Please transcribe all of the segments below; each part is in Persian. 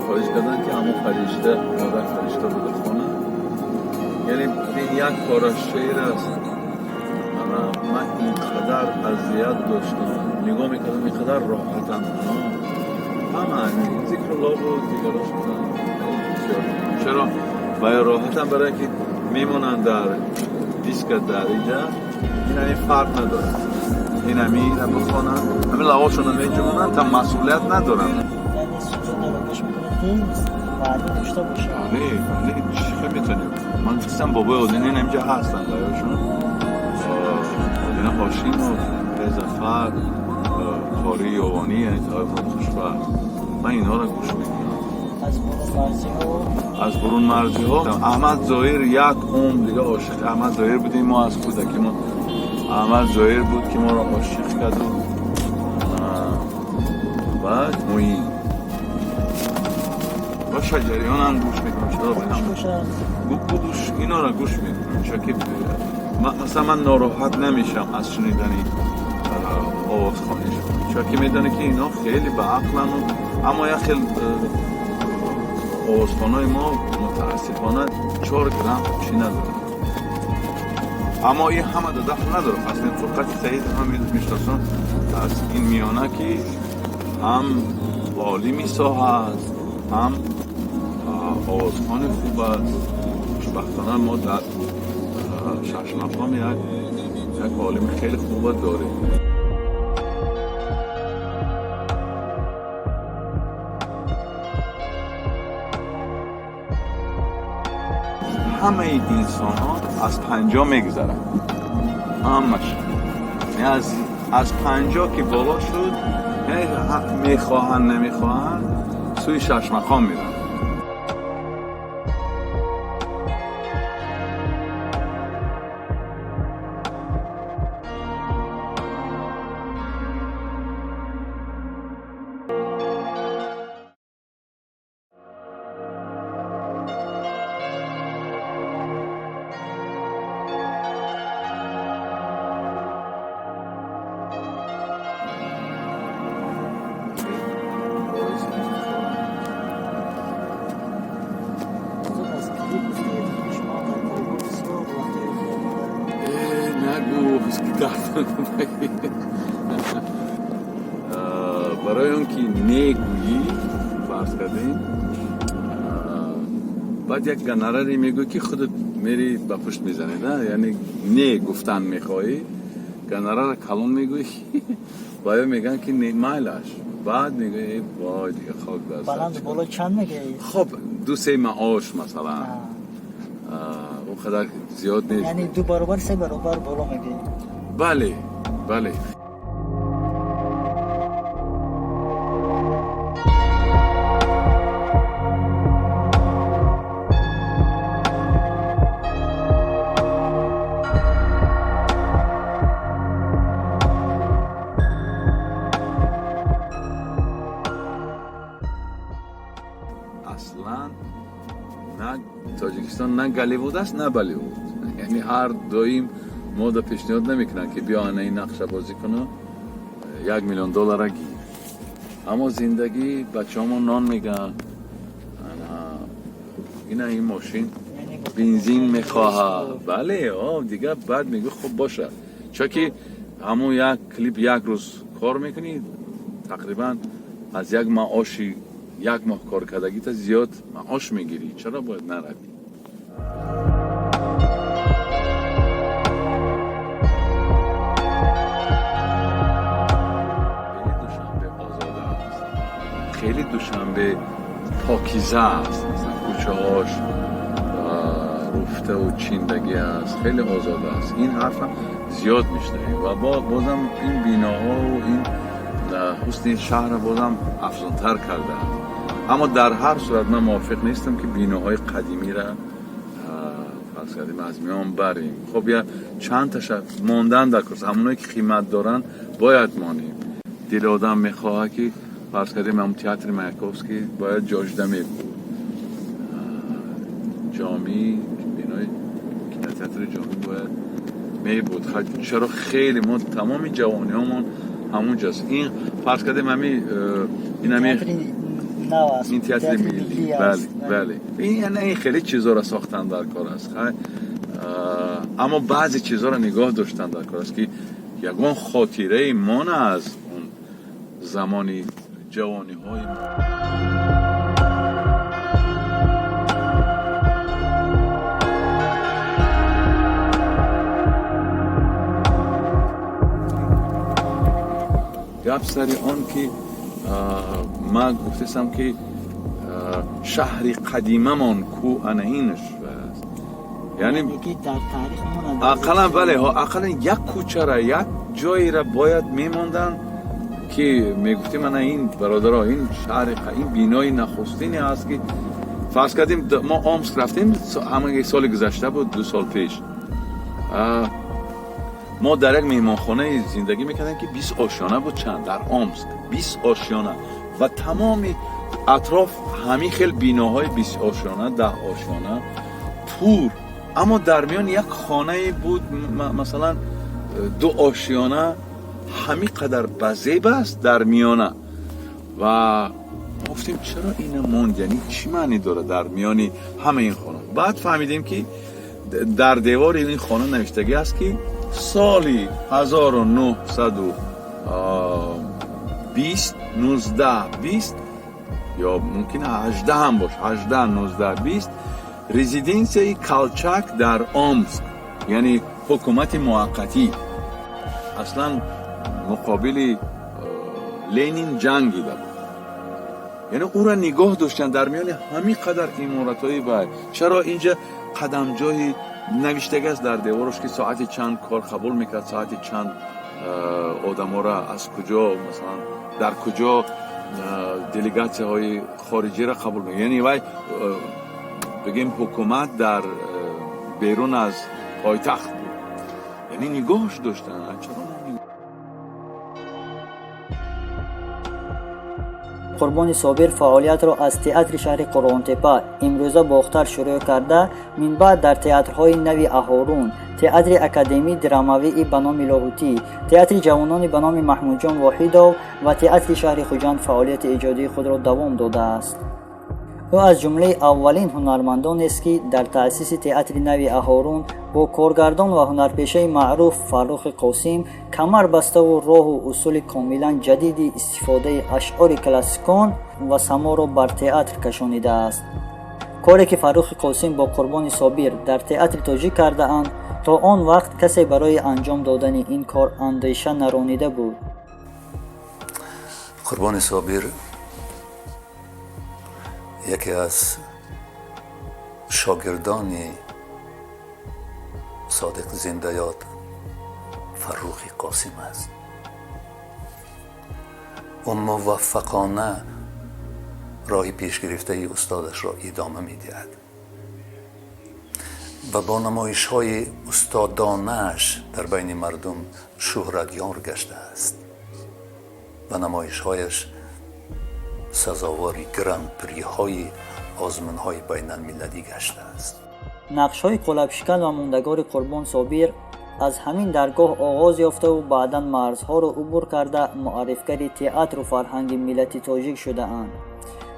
خارج کردن که همون فرشته مادر فرشته بوده خونه. یعنی این یک کارشیر است. من اینقدر اذیت داشتم، نگاه میکردم اینقدر راحتم. همه ذکر الله بود دیگراش بودن. چرا؟ باید راحتم برای که میمونن در دیسک در اینجا. این همین فرق نداره، این همین بخونن همین لواشون رو میجونن تا مسئولیت ندارن. یعنی سوزن نگاش میکنه وعده داشته باشه. آره چی میتونیم. من دیستم بابای اودین این اینجا هستن لایاشون اودین هاشیم و رزفر کاری یوانی یعنی تایفون خوشبر. من اینا رو گوش میکنم از برون مرزی ها. احمد ظاهر یک دیگه عاشق احمد ظاهر بودیم ما از کودکی. ما احمد ظاهر بود که ما را عاشق کرد. بعد موین با شجریان هم گوش میکنم. چرا گوش اینا را گوش میکنم چون که مثلا من ناراحت نمیشم از شنیدنی آواز خانیش، چون که میدونه که اینا خیلی به عقلن. اما یک خیلی آوازخانهای ما متاسفانه 4 گرم چی نداره. اما این همه دخل نداره. پس این فقط سعید هم میشناسن از این میانه که هم عالی میساه است هم آوازخان خوب است. خوشبختانه ما در شش مقام یک عالم خیلی خوب داریم. همه انسان ها از 50 میگذرن. همش از 50 که بالا شد میخواهن نمیخواهن سوی شش مقام میرن. برای اون که نگویی فرض کردیم بعد یک گنراری میگوی که خودت میری با پشت میزنی نه، یعنی نه گفتن میخوایی گنرار کلون میگوی باید میگن که مایلش بعد میگوی وای دیگه خاک دست بلند بالا چند میگه؟ خب 2-3 معاش مثلا اون قدر زیاد نیست. یعنی 2 برابر 3 برابر بالا میگه؟ بله بله. اصلا نه تاجیکستان نه گالیوود است نه بالیوود. یعنی هر دویم مودا پیشنهاد نمیکنن که بیا این نقشه بازی کنه $1,000,000 گیر. اما زندگی بچه‌هامون نان میگن این ماشین بنزین میخواه. بله دیگه بعد میگه خب باشه چون که همون یک کلیپ یک روز کار میکنی تقریبا از یک معاشی یک ماه کار کردگی تا زیاد معاش میگیری. چرا باید نروی؟ خیلی دوشنبه پاکیزه است. مثلا کوچه هاش رفته و چیندگی است، خیلی آزاده است. این حرف هم زیاد میشنویم و بازم این بیناها و این حسن شهر بازم افزونتر کرده است. اما در هر صورت من موافق نیستم که بیناهای قدیمی را فرض کردیم از میان بریم. خب یا چند تاش ماندن در کورس همونایی که قیمت دارن باید مانیم. دل آدم میخواه که فرض کردیم هم تئاتر مایاکوفسکی باید جاجده میبود، جامی بینای تئاتر جامی باید میبود. چرا خیلی ما تمام جوانی همون همون جاست. این فرض کردیم این تئاتر ملی ملی بله است. بله این خیلی چیزا را ساختن در کار است. اما بعضی چیزا را نگاه داشتن در کار است که یگان خاطره من از اون زمانی جوانی های گپ سری آن که من گفتم که شهری قدیمه من کو انهینش است، یعنی یکی در تاریخ من اقلا بله ها اقلا یک کوچه را یک جایی را باید میموندن که میگفتیم من این برادرها این شهر این بینای نخستینی است که فرض کردیم ما آمسک رفتیم همه سال گذشته بود 2 سال پیش ما در یک میهمانخانه زندگی میکردیم که 20 آشیانه بود چند در آمسک 20 آشیانه و تمام اطراف همین خیلی بیناهای 20 آشیانه 10 آشیانه پور، اما در میان یک خانه بود مثلا 2 آشیانه همین قدر بزیب است در میانه و گفتیم چرا این موند، یعنی چی معنی داره در میانی همه این خانه. بعد فهمیدیم که در دیوار این خانه نوشتگی است که سالی 1920 1920 یا ممکنه 18 هم باشه 18 19 20 رزیدنسی کالچاک در آمسک، یعنی حکومت موقتی اصلا مقابل لنین جنگیده بود، یعنی او را نگاه داشتن در میان همین قدر امارت‌های باید. چرا اینجا قدمجای نوشتگی است در دیوارش که ساعت چند کار قبول میکرد، ساعت چند آدم را از کجا مثلا در کجا دلیگاسی های خارجی را قبول میکرد، یعنی وای بگیم حکومت در بیرون از پایتخت بود، یعنی نگاهش داشتن. چرا قربان صابر فعالیت را از تئاتر شهر قرآن‌تپه امروزه باختر شروع کرده، من بعد در تئاترهای نوی اهارون، تئاتر اکادمی دراموی به نام لاهوتی، تئاتر جوانان به نام محمود جان واحدov و تئاتر شهر خوجند فعالیت ایجادی خود را دوام داده است. او از جمله اولین هنرمندان است که در تأسیس تئاتر نوی اهارون با کارگردان و هنرپیشه معروف فرخ قاسم کمر بسته و راه و اصول کاملا جدیدی استفاده اشعار کلاسیکان و سما را بر تئاتر کشانیده است. کاری که فرخ قاسم با قربان صابر در تئاتر تاجیک کرده اند تا آن وقت کسی برای انجام دادن این کار اندیشه نرانیده بود. قربان صابر یکی از شاگردان صادق زنده‌یاد فرخ قاسم است. او موفقانه راه پیش گرفته استادش را ادامه می‌دهد و با نمایش‌های استادانه‌اش در بین مردم شهرتیار گشته است و نمایش‌هایش سزاواری گرند پری های آزمون های بین المللی گشته است. نقش های قلب شکن و موندگار قربان صابر از همین درگاه آغاز یافته و بعداً مرزها را عبور کرده معرفگر تئاتر و فرهنگ ملتی تاجیک شده اند.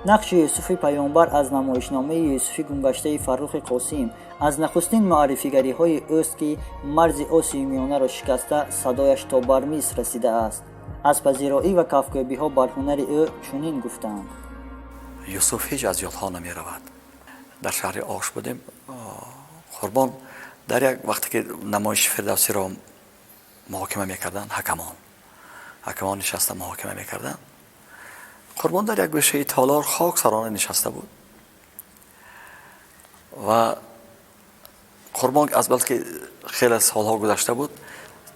نقش یوسف پیامبر از نمایشنامه یوسف گمگشته فرخ قاسم از نخستین معرفیگری های اوست که مرز آسیای میانه را شکسته صدایش تا بر مصر رسیده است. از پذیرایی و کفگویی ها بر هنر او چنین گفتند: یوسف هیچ از یادها نمی رود. در شهر آش بودیم، قربان در یک وقتی که نمایش فردوسی را محاکمه میکردن، حکمان نشسته محاکمه میکردن، قربان در یک گوشه تالار خاک سرانه نشسته بود و قربان از بلکه خیلی سالها گذشته بود،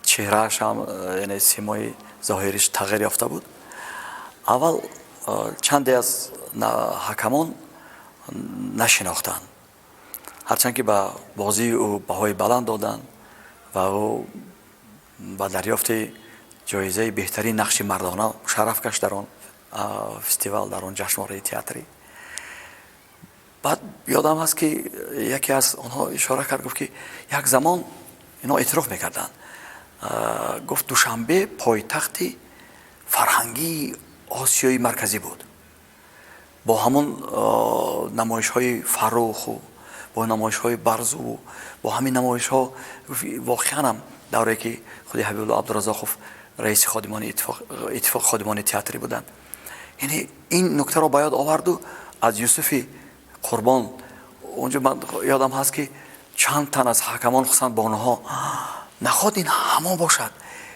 چهرهش هم یعنی سیمای ظاهریش تغییر یافته بود. اول چندی از حکمان نشناختند، هرچند که به بازی او بهای بلند دادن و او با دریافت جایزه بهترین نقش مردانه شرف کش در آن فستیوال، در آن جشنواره تئاتری. بعد یادم هست که یکی از آنها اشاره کرد، گفت که یک زمان اینا اعتراف میکردن، گفت دوشنبه پایتخت فرهنگی آسیای مرکزی بود با همون نمایش های فروخ و با نمایش های برز و با همین نمایش ها واقعا هم دوره که خود حبیب الله عبدالرزاقوف رئیس خادمان اتفاق خادمان تئاتری بودن، یعنی این نکته را باید آورد و از یوسف قربان اونجا من یادم هست که چند تن از حکمان خصوصا بانوها نخواد این همان باشد،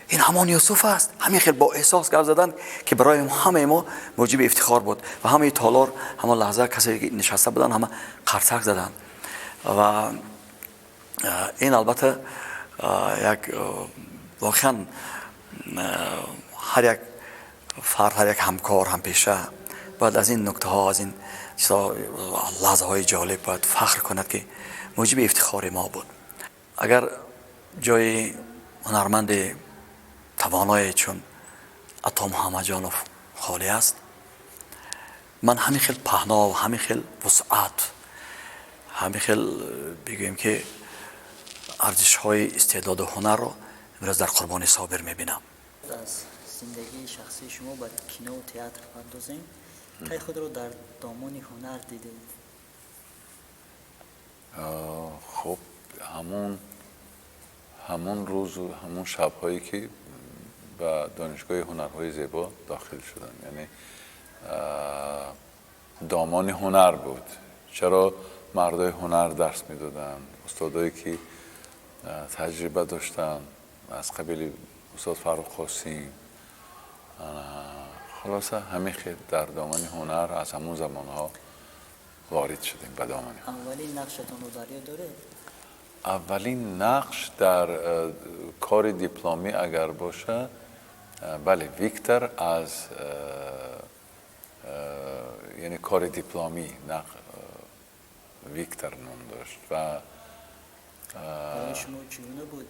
این همان یوسف است، همین خیلی با احساس گپ زدن که برای همه ما موجب افتخار بود و همه تالار همان لحظه کسی که نشسته بودن همه قرصک زدن و این البته یک واقعا هر یک فرد، هر یک همکار، هم پیشه باید از این نکته ها، از این لحظه های جالب باید فخر کند که موجب افتخار ما بود. اگر جای هنرمند توانای چون عطا محمد جانوف خالی است، من همین خیلی پهنا و همین خیلی وسعت، همین خیلی بگویم که ارزش های استعداد و هنر رو امروز در قربان صابر میبینم. از زندگی شخصی شما به کینو و تئاتر پردازیم، کی خود رو در دامان هنر دیدید؟ خب همون روز و همون شب‌هایی که به دانشگاه هنرهای زیبا داخل شدم، یعنی دامان هنر بود. چرا مردای هنر درس میدادن، استادایی که تجربه داشتن از قبیل استاد فرخ قاسم، خلاصه همه خیلی در دامان هنر از همون زمانها وارد شدیم به دامان هنر. اولین نقشتون رو دریا داره؟ اولین نقش در کار دیپلمی اگر باشه، بله، ویکتور از یعنی کار دیپلمی ویکتور نام داشت و برای شما چگونه بود؟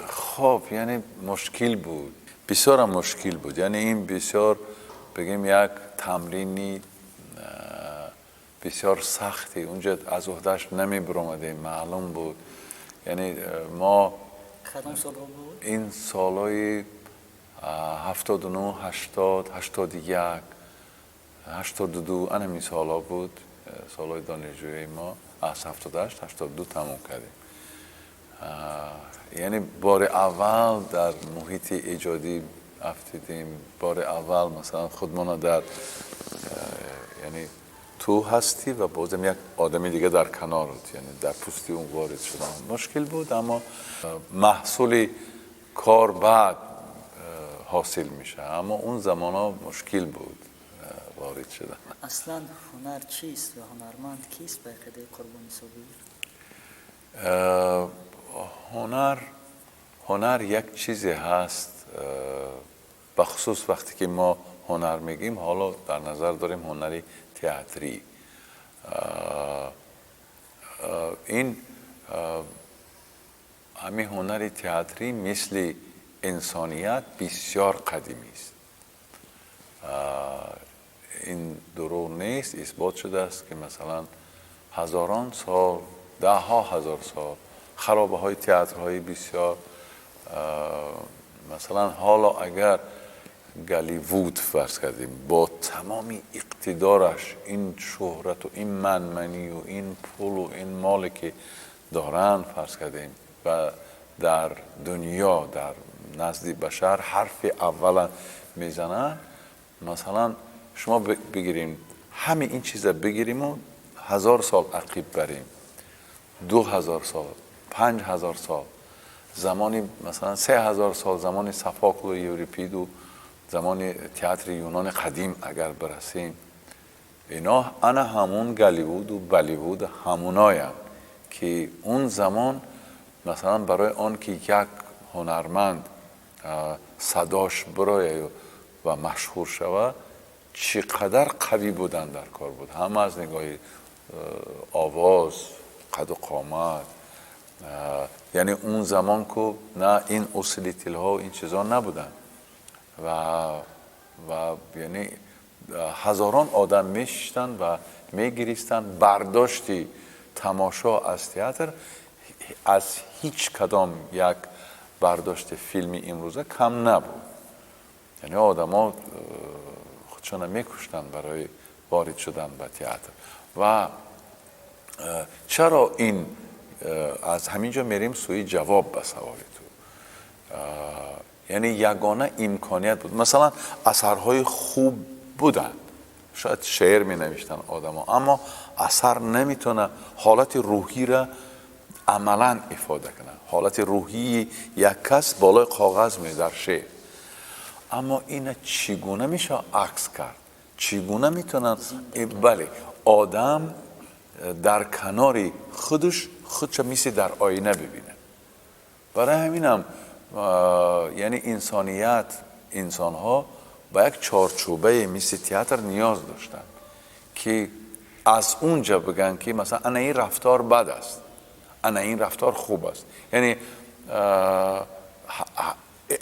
خب یعنی مشکل بود، بسیار مشکل بود، یعنی این بسیار بگیم یک تمرینی بسیار سختی، اونجا از عهده‌اش نمی برآمدیم، معلوم بود. یعنی ما کدام سال بود؟ این سالای 79 80 81 82 همین سالا بود، سالای دانشجویی ما از 78 82 تموم کردیم. یعنی بار اول در محیط ایجادی افتیدیم، بار اول مثلا خودمون در یعنی تو هستی و بازم یک آدمی دیگه در کنار بود، یعنی در پوستی اون وارد شدن مشکل بود، اما محصول کار بعد حاصل میشه، اما اون زمان ها مشکل بود وارد شدن. اصلا هنر چیست و هنرمند کیست به قدر قربانی صابر؟ هنر یک چیزی هست، بخصوص وقتی که ما هنر میگیم حالا در نظر داریم هنری تئاتری. این همین هنری تئاتری مثل انسانیت بسیار قدیمی است. این دروغ نیست، اثبات شده است که مثلا هزاران سال، ده ها هزار سال خرابه های تئاترهای بسیار، مثلا حالا اگر گالیوود فرض کردیم با تمامی اقتدارش، این شهرت و این منمنی و این پول و این مالی که دارن فرض کردیم و در دنیا در نزد بشر حرف اولا میزنن، مثلا شما بگیریم همه این چیزا بگیریم و 1000 سال عقب بریم، 2000 سال، 5000 سال، زمانی مثلا 3000 سال زمان صفاکل و یوریپید و زمان تئاتر یونان قدیم اگر برسیم، اینا انا همون گالیوود و بالیوود هموناین که اون زمان مثلا برای آن که یک هنرمند صداش برای و مشهور شود چقدر قوی بودن در کار بود، هم از نگاه آواز، قد و قامت، یعنی اون زمان که نه این اوسیلیتیل ها و این چیزا نبودن و یعنی هزاران آدم میشتن و میگریستن، برداشتی تماشا از تئاتر از هیچ کدام یک برداشت فیلمی امروزه کم نبود. یعنی آدم ها خودشان میکشتن برای وارد شدن به تئاتر. و چرا این از همینجا میریم سوی جواب به سوال تو. یعنی یگانه امکانیت بود. مثلا اثرهای خوب بودن، شاید شعر می نوشتن آدم ها، اما اثر نمیتونه حالت روحی را عملا افاده کنه. حالت روحی یک کس بالای کاغذ می در شعر، اما این چگونه میشه عکس کرد؟ چگونه میتونن بله آدم در کنار خودش مثل در آینه ببینه. برای همینم یعنی انسان ها با یک چارچوبه مثل تئاتر نیاز داشتن که از اونجا بگن که مثلا انا این رفتار بد است، انا این رفتار خوب است. یعنی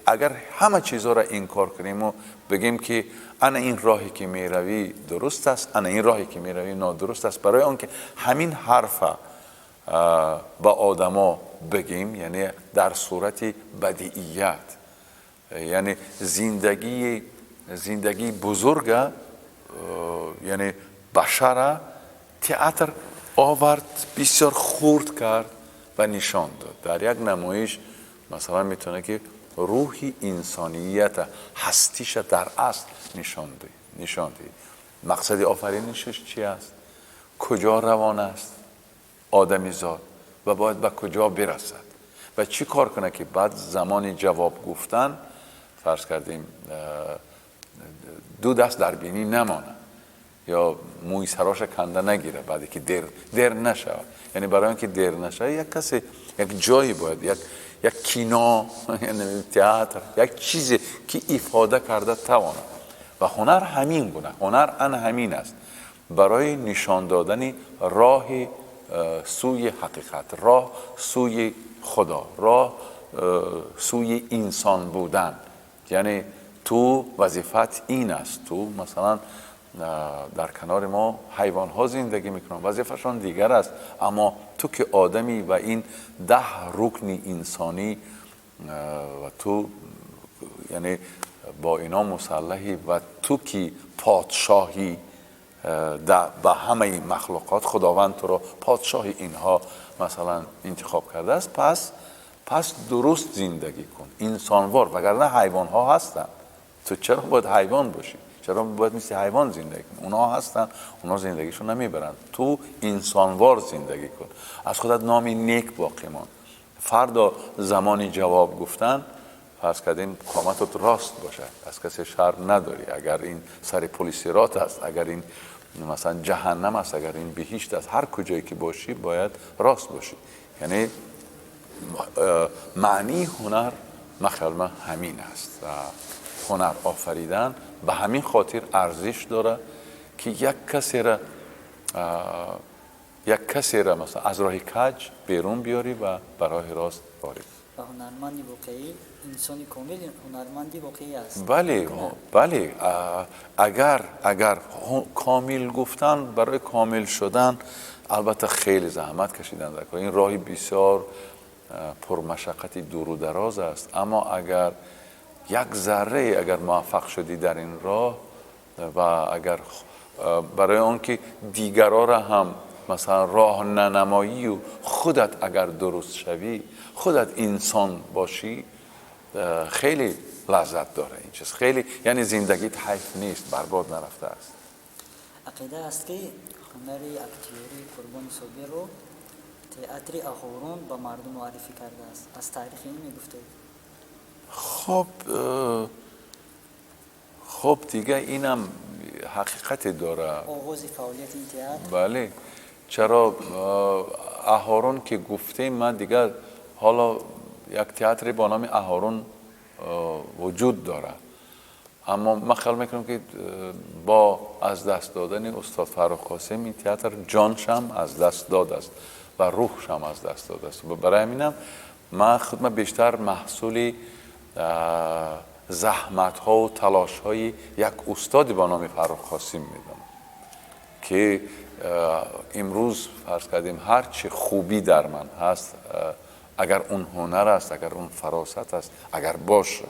اگر همه چیزها را انکار کنیم و بگیم که انا این راهی که می روی درست است، انا این راهی که می روی نادرست است، برای آنکه همین حرف با آدما بگیم، یعنی در صورت بدیعیت، یعنی زندگی بزرگ یعنی بشر تئاتر آورد، بسیار خرد کرد و نشان داد. در یک نمایش مثلا میتونه که روح انسانیت هستیش در اصل نشان دهی. مقصد آفرینشش چی است؟ کجا روان است آدمی زاد و باید به کجا برسد و چی کار کنه که بعد زمان جواب گفتن فرض کردیم دو دست در بینی نمانه یا موی سراش کنده نگیره بعدی که دیر نشود. یعنی برای اینکه دیر نشود یک کسی یک جایی باید یک کینا، یعنی تئاتر، یک چیزی که افاده کرده تواند. و هنر همین گونه، هنر همین است، برای نشان دادن راه سوی حقیقت، راه سوی خدا، راه سوی انسان بودن. یعنی تو وظیفت این است، تو مثلا در کنار ما حیوان ها زندگی میکنن، وظیفشان دیگر است، اما تو که آدمی و این 10 رکن انسانی و تو یعنی با اینا مسلحی و تو که پادشاهی به همه مخلوقات، خداوند تو رو پادشاه اینها مثلا انتخاب کرده است، پس درست زندگی کن، انسانوار، وگرنه حیوان ها هستن. تو چرا باید حیوان باشی؟ چرا باید مثل حیوان زندگی کن؟ اونا هستن، اونا زندگیشون نمیبرن. تو انسانوار زندگی کن، از خودت نامی نیک باقی مان. فردا زمانی جواب گفتن فرض کردیم قامتت راست باشه، از کسی شر نداری. اگر این سر پلیسیرات است، اگر این مثلا جهنم است، اگر این بهشت است، هر کجایی که باشی باید راست باشی. یعنی معنی هنر مخلما همین است. هنر آفریدن به همین خاطر ارزش داره که یک کسی را مثلا از راه کج بیرون بیاری و به راه راست باری. و هنرمندی واقعی انسانی کامل هنرمندی واقعی است. بله اگر کامل گفتن، برای کامل شدن البته خیلی زحمت کشیدن در کار. این راهی بسیار پرمشقتی دور و دراز است، اما اگر یک ذره اگر موفق شدی در این راه و اگر برای آنکه دیگران را هم مثلا راه ننمایی و خودت اگر درست شوی، خودت انسان باشی، خیلی لذت داره این چیز. خیلی یعنی زندگیت حیف نیست، برباد نرفته است. عقیده است که هنر اکتیوری قربان صابر رو تئاتر اهورون به مردم معرفی کرده است. از تاریخ این میگفته. خب دیگه اینم حقیقت داره. آغاز فعالیت این تئاتر. بله، چرا اهورون که گفتیم، من دیگه حالا یک تئاتر با نام اهورون وجود داره، اما من خیال میکنم که با از دست دادن استاد فرخ قاسم این تئاتر جانش هم از دست داده است و روحش هم از دست داده است. برای همینم من خودم بیشتر محصول زحمت ها و تلاش های یک استادی با نام فرخ قاسم میدونم که امروز فرض کردیم هر چه خوبی در من هست، اگر اون هنر است، اگر اون فراست است، اگر باشه،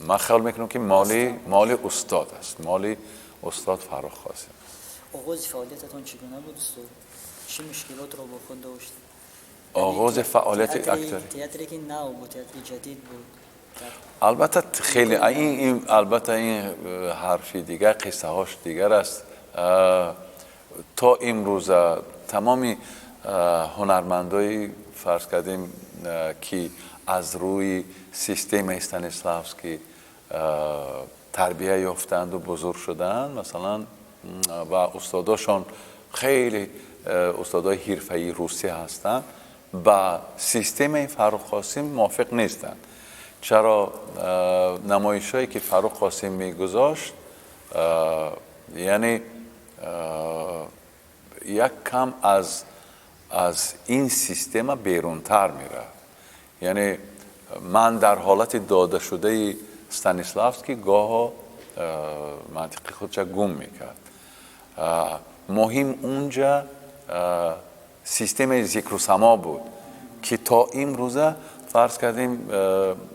من خیال میکنم که مال استاد است، مال استاد فرخ قاسم. آغاز فعالیتتان چگونه بود استاد؟ چه مشکلات را با خود داشت؟ آغاز فعالیت اکتری تئاتری که نو بود، تئاتر جدید بود. البته خیلی البته این حرفی دیگر، قصه هاش دیگر است. تا امروز تمامی هنرمندای فرض کردیم که از روی سیستم استانیسلافسکی تربیه یافتند و بزرگ شدند، مثلا و استاداشون خیلی استادای حرفه‌ای روسیه هستند، با سیستم فرخ قاسم موافق نیستند. چرا نمایش‌هایی که فرخ قاسم میگذاشت یعنی یک کم از این سیستم بیرونتر میره. یعنی من در حالت داده شده استانیسلافسکی گاه منطقی خودش گم میکرد. مهم اونجا سیستم ذکر و سما بود که تا امروزه فرض کردیم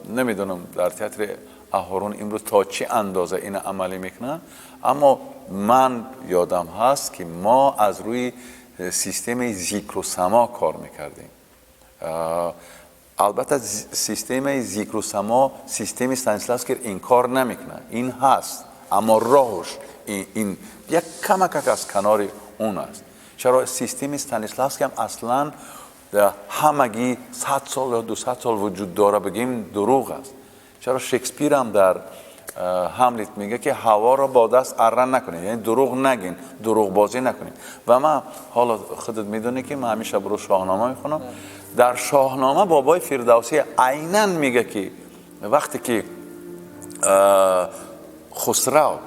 نمیدونم در تئاتر اهورون امروز تا چه اندازه این عملی میکنن، اما من یادم هست که ما از روی سیستم ذکر و سما کار میکردیم. البته سیستم ذکر و سما سیستم استانیسلافسکی این کار نمیکنه، این هست، اما راهش این یک کمک از کنار اون است. چرا سیستم استانیسلافسکی هم اصلا همگی 100 سال یا 200 سال وجود داره بگیم دروغ است. چرا شکسپیر هم در هملیت میگه که هوا را با دست اره نکنید، یعنی دروغ نگین، دروغ بازی نکنید. و من حالا خودت میدونی که من همیشه برو شاهنامه میخونم. در شاهنامه بابای فردوسی عیناً میگه که وقتی که خسرو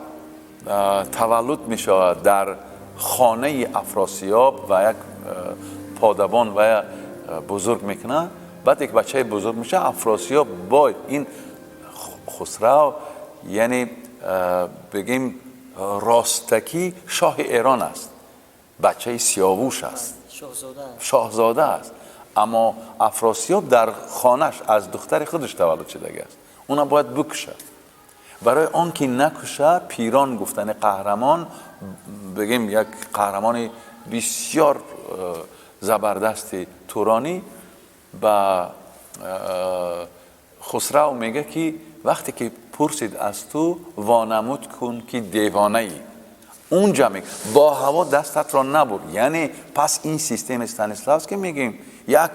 تولد میشود در خانه افراسیاب و یک پادبان و بزرگ میکنه، بعد یک بچه بزرگ میشه، افراسیاب با این خسرو یعنی بگیم راستکی شاه ایران است، بچه سیاووش است، شاهزاده است، اما افراسیاب در خانهش از دختر خودش تولد شده است، اونا باید بکشه. برای آن که نکشه پیران گفتن قهرمان، بگیم یک قهرمان بسیار زبردست تورانی، با خسرو میگه که وقتی که پرسید از تو وانمود کن که دیوانه ای، اونجا میگه با هوا دستت را نبر. یعنی پس این سیستم استانیسلافسکی میگیم یک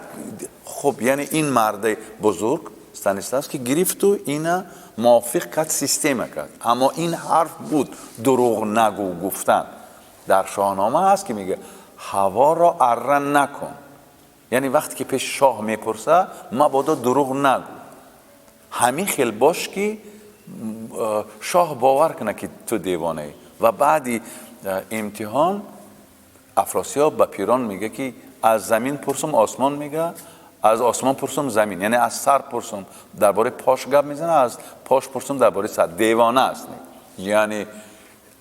خب یعنی این مرد بزرگ استانیسلافسکی گرفت و اینا موافق کرد سیستم کرد، اما این حرف بود دروغ نگو گفتن. در شاهنامه هست که میگه هوا را اره نکن، یعنی وقتی که پیش شاه میپرسه مبادا دروغ نگو، همین خیل باش که شاه باور کنه که تو دیوانه ای. و بعدی امتحان افراسیاب به پیران میگه که از زمین پرسم آسمان، میگه از آسمان پرسم زمین، یعنی از سر پرسم درباره پاش گپ میزنه، از پاش پرسم درباره سر، دیوانه است. یعنی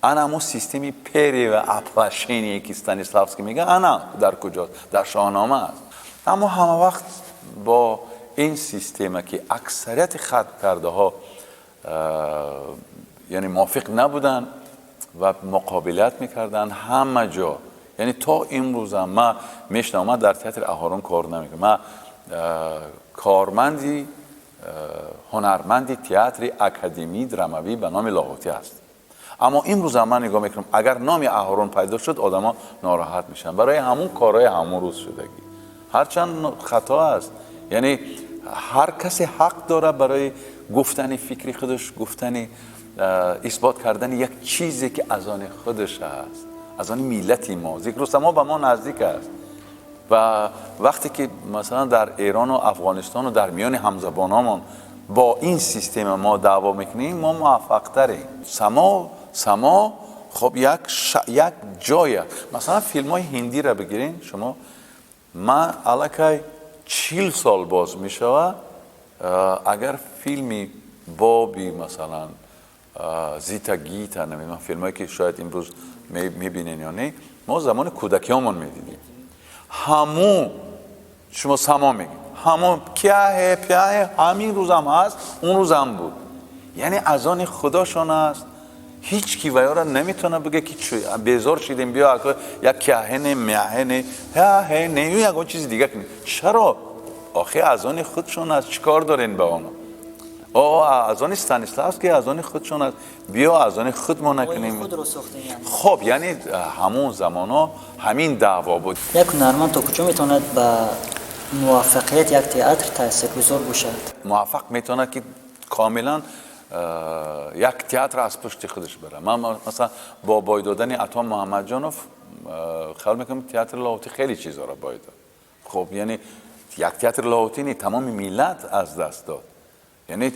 انا همون سیستمی پری و اپلاشینی که استانیسلافسکی میگه انا در کجاست؟ در شاهنامه است. اما همه وقت با این سیستم که اکثریت خط کرده ها یعنی موافق نبودن و مقابلت میکردن همه جا. یعنی تا امروز هم من میشنم، من در تئاتر اهورون کار نمیکنم، من کارمندی هنرمندی تئاتر اکادمی دراموی به نام لاهوتی است. اما امروز هم من نگاه میکنم اگر نام اهورون پیدا شد آدما ناراحت میشن برای همون کارهای همون روز شدگی، هرچند خطا است. یعنی هر کسی حق داره برای گفتن فکری خودش، گفتن اثبات کردن یک چیزی که از آن خودش است، از آن ملتی ما. ذکر و سما به ما نزدیک است و وقتی که مثلا در ایران و افغانستان و در میان همزبانامون با این سیستم ما دعوا میکنیم، ما موفق تریم. سما خب یک جایه. مثلا فیلم های هندی را بگیرین شما، من علاقه 40 سال باز میشوه اگر فیلمی بابی مثلا زیتا گیتا، نمیدونم فیلم هایی که شاید امروز میبینین یا نه، ما زمان کودکیامون میدیدیم، همون شما سما میگین همون پیاه همین روز هم هست، اون روز هم بود. یعنی از آن خداشون است هیچ کی ویا را نمیتونه بگه که بیزار شدیم بیا یک کهنه میهنه هنه یا یک چیز دیگه کنیم. چرا؟ آخه اذان خودشون از چیکار دارین به اونا؟ اذان استانیسلاوسکی اذان خودشون از بیا اذان خود ما نکنیم. خود رو ساختین یعنی. خب یعنی همون زمانا همین دعوا بود. یک هنرمند تا کجا میتواند به موفقیت یک تئاتر تاثیرگذار باشد؟ موفق میتونه که کاملا یک تئاتر از پشت خودش بره. من مثلا با بای دادن عطا محمد جانوف خیال میکنم تئاتر لاهوتی خیلی چیزا را باید داد. خب یعنی یک تئاتر لاهوتی تمام ملت از دست داد. یعنی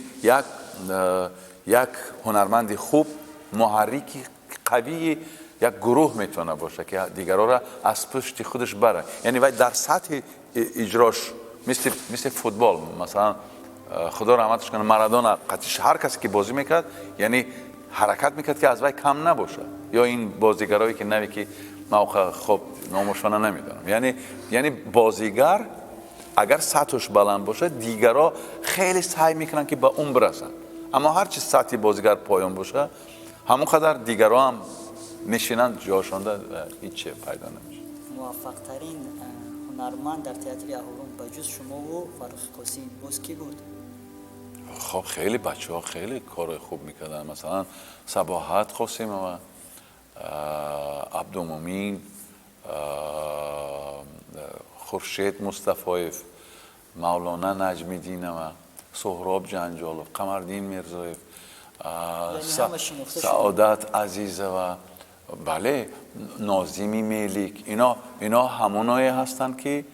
یک هنرمند خوب محرکی قوی یک گروه میتونه باشه که دیگران را از پشت خودش بره. یعنی وای در سطح اجراش مثل فوتبال مثلا خدا رحمتش کنه مارادونا قطعش هر کسی که بازی میکرد یعنی حرکت میکرد که از وای کم نباشه. یا این بازیگرایی که نوی که موقع خب نامشونه نمیدونم یعنی بازیگر اگر سطحش بلند باشه دیگرا خیلی سعی میکنن که به اون برسن، اما هر چی سطح بازیگر پایان باشه همون قدر دیگرا هم نشینن جاشون هیچ پیدا نمیشه. موفق ترین هنرمند در تئاتر اهورون به جز شما و فرخ قاسم باز کی بود؟ خب خیلی بچه ها خیلی کار خوب میکردن، مثلا صباحت قاسم و عبدالمومین، خورشید مصطفایف، مولانا نجمیدین و سهراب جنجالوف، قمردین میرزایف، سعادت عزیزه و بله ناظمی ملیک، اینا همونایی هستند که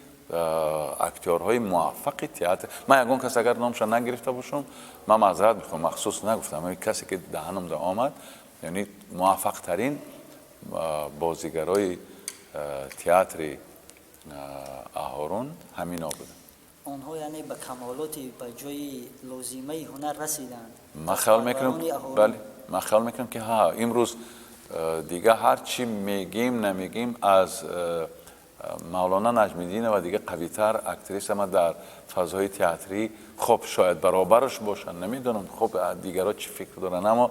اکتورهای موفق تئاتر. من یگان کس اگر نامش نگرفته باشم من معذرت میخوام، مخصوص نگفتم، اون کسی که دهنم در آمد یعنی موفق ترین بازیگرای تئاتر اهورون همینا بودن. آنها یعنی به کمالاتی به جای لازمه هنر رسیدند. من خیال میکنم که ها امروز دیگه هر چی میگیم نمیگیم از مولانا نجمیدین و دیگه قویتر اکتریس ما در فضای تئاتری خب شاید برابرش باشن، نمیدونم خب دیگرها چی فکر دارن، اما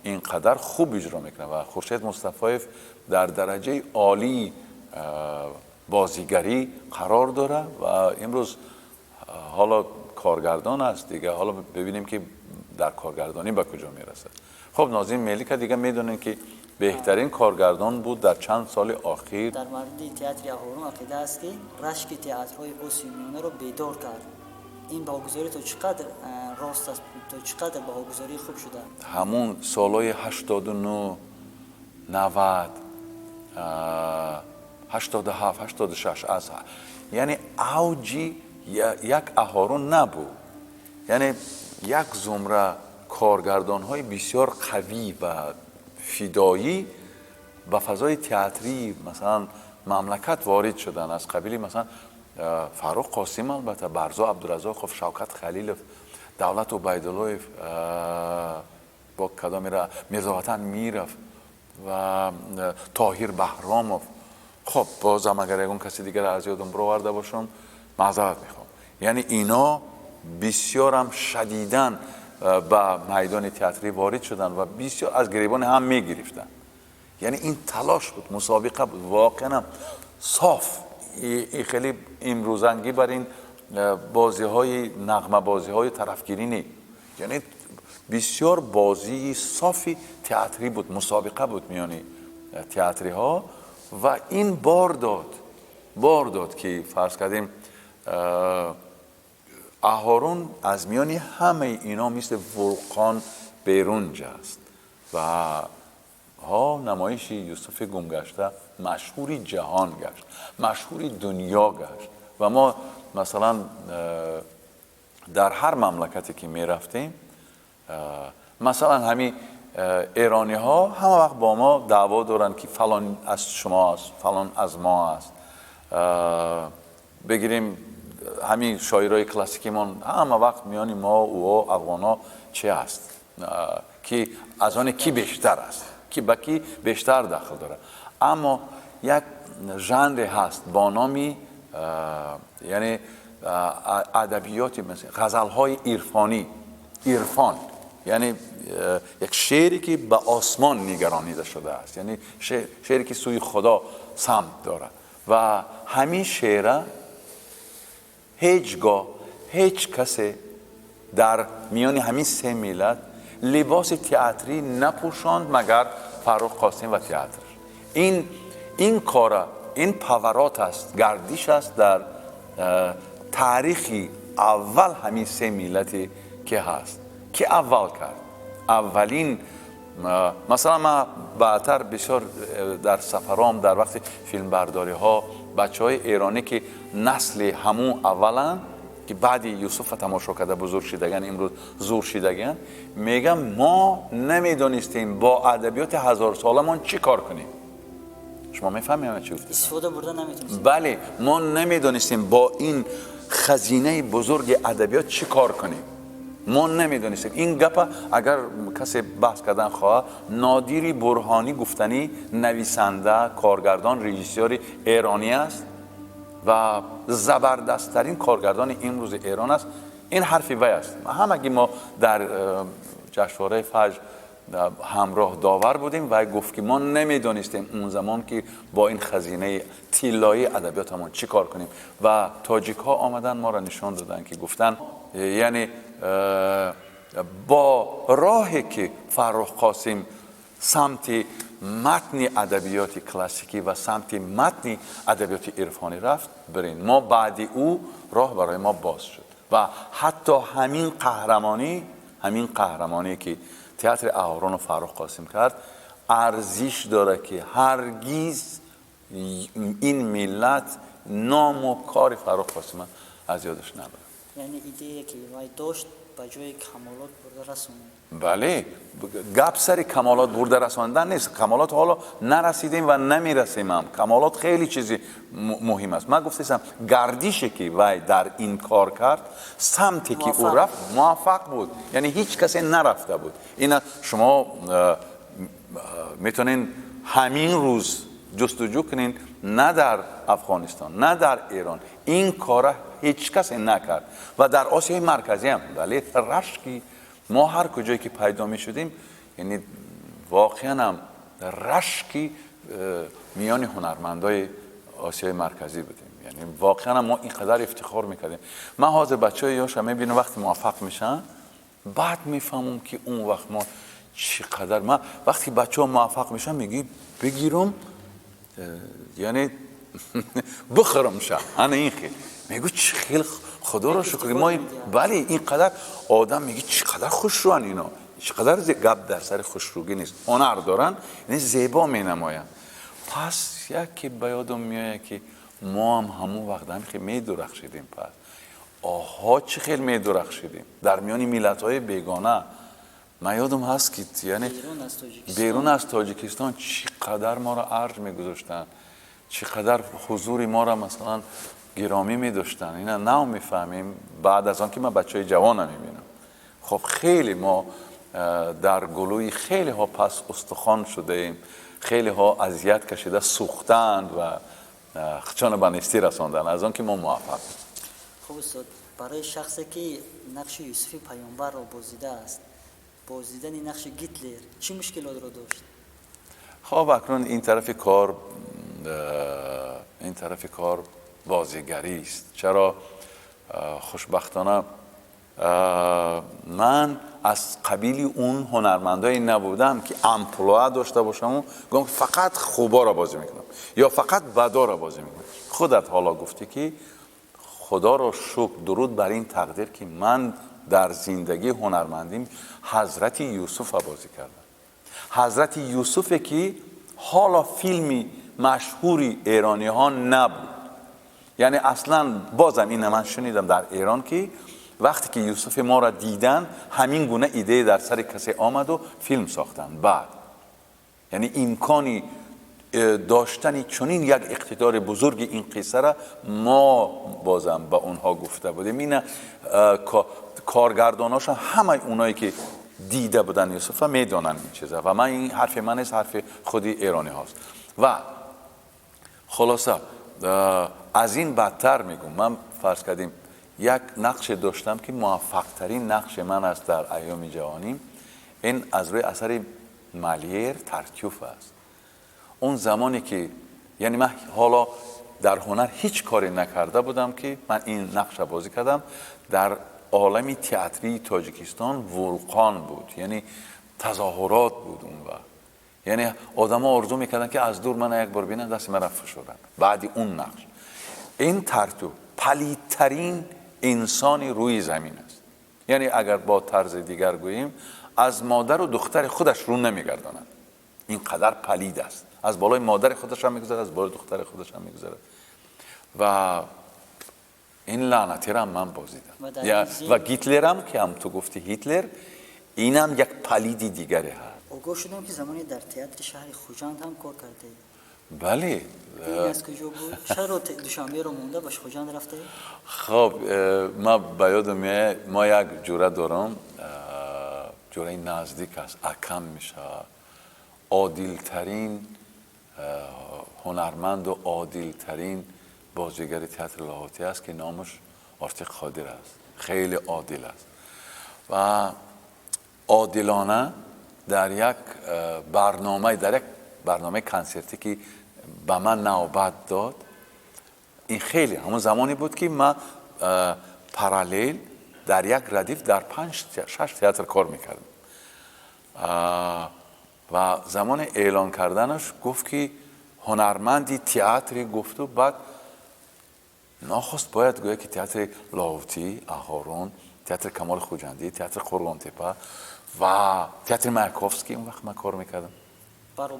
اینقدر خوب اجرا میکنه و خورشید مصطفایف در درجه عالی بازیگری قرار داره و امروز حالا کارگردان است دیگه، حالا ببینیم که در کارگردانی به کجا میرسه. خب ناظم ملیک دیگه میدونین که بهترین کارگردان بود در چند سال اخیر. در مورد تئاتر اهورون عقیده است که رشک تئاترهای آسیمیانه رو بیدار کرد. این بهاگذاری تو چقدر راست است، تو چقدر بهاگذاری خوب شده؟ همون سالهای 89 90 87 86 از یعنی اوجی یک اهورون نبود، یعنی یک زمره کارگردان های بسیار قوی و فدایی به فضای تئاتری مثلا مملکت وارد شدن، از قبیل مثلا فرخ قاسم، البته برزا عبدالرزاق، شوکت خلیلوف، دولت عبیدالله با کدام میرزا وطن میرف و طاهر بهراموف. خب بازم اگر اون کسی دیگر از یادم برآورده باشم معذرت میخوام. یعنی اینا بسیار هم شدیداً به میدان تئاتری وارد شدن و بسیار از گریبان هم میگرفتن. یعنی این تلاش بود، مسابقه بود، واقعا صاف. خیلی امروزنگی بر این بازی های نغمه بازی های طرفگیری نی، یعنی بسیار بازی صافی تئاتری بود، مسابقه بود میانی تئاتری ها و این بار داد که فرض کردیم اهورون از میانی همه اینا مثل ولکان بیرون جست و نمایش یوسف گمگشته مشهوری جهان گشت، مشهوری دنیا گشت و ما مثلا در هر مملکتی که می رفتیم مثلا همین ایرانی ها همه وقت با ما دعوا دارن که فلان از شما است، فلان از ما است. بگیریم همین شاعرای کلاسیکیمون همه وقت میانی ما و افغانا چه است که از آن کی بیشتر است، کی به کی بیشتر دخل داره. اما یک ژانر هست با نامی یعنی ادبیاتی مثل غزل‌های عرفانی، عرفان، یعنی یک شعری که به آسمان نگرانیده شده است، یعنی شعری که سوی خدا سمت داره و همین شعر هیچگاه هیچ کسی در میان همین سه ملت لباس تئاتری نپوشاند مگر فرخ قاسم و تئاتر. این کار، این پاورات است، گردش است در تاریخی اول همین سه ملتی که هست که اول کرد. اولین مثلا من بعدتر بسیار در سفرام در وقت فیلم برداری ها بچه های ایرانی که نسل همون اولن که بعدی یوسف تماشا کرده بزرگ شدگان امروز زور شدگان میگم ما نمیدونستیم با ادبیات 1000 سالمون چی کار کنیم. شما میفهمید چی گفتم؟ استفاده برده نمیتونستیم. بله ما نمیدونستیم با این خزینه بزرگ ادبیات چی کار کنیم. ما نمیدونستیم. این گپ اگر کسی بحث کردن خواه نادری برهانی گفتنی نویسنده، کارگردان، رژیسور ایرانی است و زبردستترین کارگردان امروز ایران است. این حرفی وی است. همگی ما در جشنواره فجر همراه داور بودیم و گفت که ما نمیدونستیم اون زمان که با این خزینه طلایی ادبیاتمون چی کار کنیم و تاجیک ها آمدن ما را نشان دادن که گفتن یعنی با راهی که فرخ قاسم سمت متن ادبیات کلاسیکی و سمت متن ادبیات عرفانی رفت برین، ما بعد او راه برای ما باز شد و حتی همین قهرمانی که تئاتر اهوران و فرخ قاسم کرد ارزش داره که هرگز این ملت نام و کار فرخ قاسم از یادش نبره. یعنی ایده که وای داشت به جای کمالات برده رسوند. بله گپ سر کمالات برده رساندن نیست. کمالات حالا نرسیدیم و نمیرسیم هم. کمالات خیلی چیزی مهم است. من گفتم گردشی که وای در این کار کرد سمتی که او رفت موفق بود، یعنی هیچ کسی نرفته بود. این شما میتونین همین روز جستجو کنین، نه در افغانستان نه در ایران این کار هیچ کسی نکرد و در آسیای مرکزی هم ولی رشکی ما هر کجایی که پیدا می شدیم یعنی واقعا هم رشکی میان هنرمندای آسیای مرکزی بودیم، یعنی واقعا هم ما اینقدر افتخار میکردیم. من حاضر بچه های یاش همه بینم وقتی موفق میشن بعد میفهمم که اون وقت ما چقدر من وقتی بچه ها موفق میشن میگی بگیرم یعنی بخورم شه انا این خیلی میگو خیلی خدا را شکر ما بله اینقدر آدم میگه چقدر خوشروان اینا، چقدر گپ در سر خوشروگی نیست، هنر دارن یعنی زیبا می نماین. پس یکی به یادم میاد که ما هم همون وقت هم خیلی می درخشیدیم. پس آها چه خیلی می درخشیدیم در میان ملت های بیگانه. من یادم هست که یعنی بیرون از تاجیکستان چقدر ما را ارج میگذاشتن، چقدر حضوری ما را مثلا گرامی می داشتن. اینا نه میفهمیم بعد از آن که من بچه های جوان میبینم. خب خیلی ما در گلوی خیلی ها پس استخوان شده ایم، خیلی ها اذیت کشیده سوختند و خچان بنیستی رساندن از آن که ما موفق. خب استاد برای شخصی که نقش یوسف پیامبر را بازیده است، بازیدن نقش گیتلر چه مشکلات را داشت؟ خب اکنون این طرف کار بازیگری است. چرا خوشبختانه من از قبیل اون هنرمندایی نبودم که امپلوا داشته باشم و گفتم فقط خوبا را بازی میکنم یا فقط بدا را بازی میکنم. خودت حالا گفتی که خدا را شکر درود بر این تقدیر که من در زندگی هنرمندیم حضرت یوسف را بازی کردم. حضرت یوسف که حالا فیلمی مشهوری ایرانی ها نبود، یعنی اصلا بازم این من شنیدم در ایران که وقتی که یوسف ما را دیدن همین گونه ایده در سر کسی آمد و فیلم ساختن. بعد یعنی امکانی داشتنی چنین یک اقتدار بزرگ این قصه را ما بازم به اونها گفته بودیم. این کارگرداناش همه اونایی که دیده بودن یوسف میدونن این چیزا و من این حرف من نیست، حرف خودی ایرانی هاست. و خلاصه از این بدتر میگم من فرض کردیم یک نقش داشتم که موفق ترین نقش من است در ایام جوانیم این از روی اثر مالیر ترتیوف است. اون زمانی که یعنی من حالا در هنر هیچ کاری نکرده بودم که من این نقش بازی کردم. در عالم تئاتری تاجیکستان ولقان بود، یعنی تظاهرات بود اون وقت. یعنی آدما آرزو میکردن که از دور من یک بار ببینن، دست من فشردن. بعد اون نقش این ترتیب پلیدترین انسانی روی زمین است. یعنی اگر با طرز دیگر گوییم از مادر و دختر خودش رو نمیگرداند، اینقدر پلید است. از بالای مادر خودش هم میگذره، از بالای دختر خودش هم میگذره. و این لعنتی را من بازیدم. و گیتلر هم که هم تو گفتی هیتلر، اینم یک پلیدی دیگره هست. آگاه شدم که زمانی در تئاتر شهر خوجند هم کار کرده. بله. این از کجا بود؟ چرا دوشنبه رو مونده باش خوجند رفته؟ خب ما به یادم میاد ما یک جوره دارم، جوره نزدیک است، اکم میشه. عادلترین هنرمند و عادلترین بازیگر تئاتر لاهوتی است که نامش آرتیق خادر است. خیلی عادل است و عادلانه در یک برنامه کنسرتی که به من نوبت داد. این خیلی همون زمانی بود که من پارالیل در یک ردیف در 5-6 تئاتر کار میکردم و زمان اعلان کردنش گفت که هنرمندی تئاتری گفت و بعد ناخست باید گویا که تئاتر لاهوتی، اهارون، تئاتر کمال خوجندی، تئاتر قربان تپه و تئاتر مایاکوفسکی اون وقت من کار میکردم.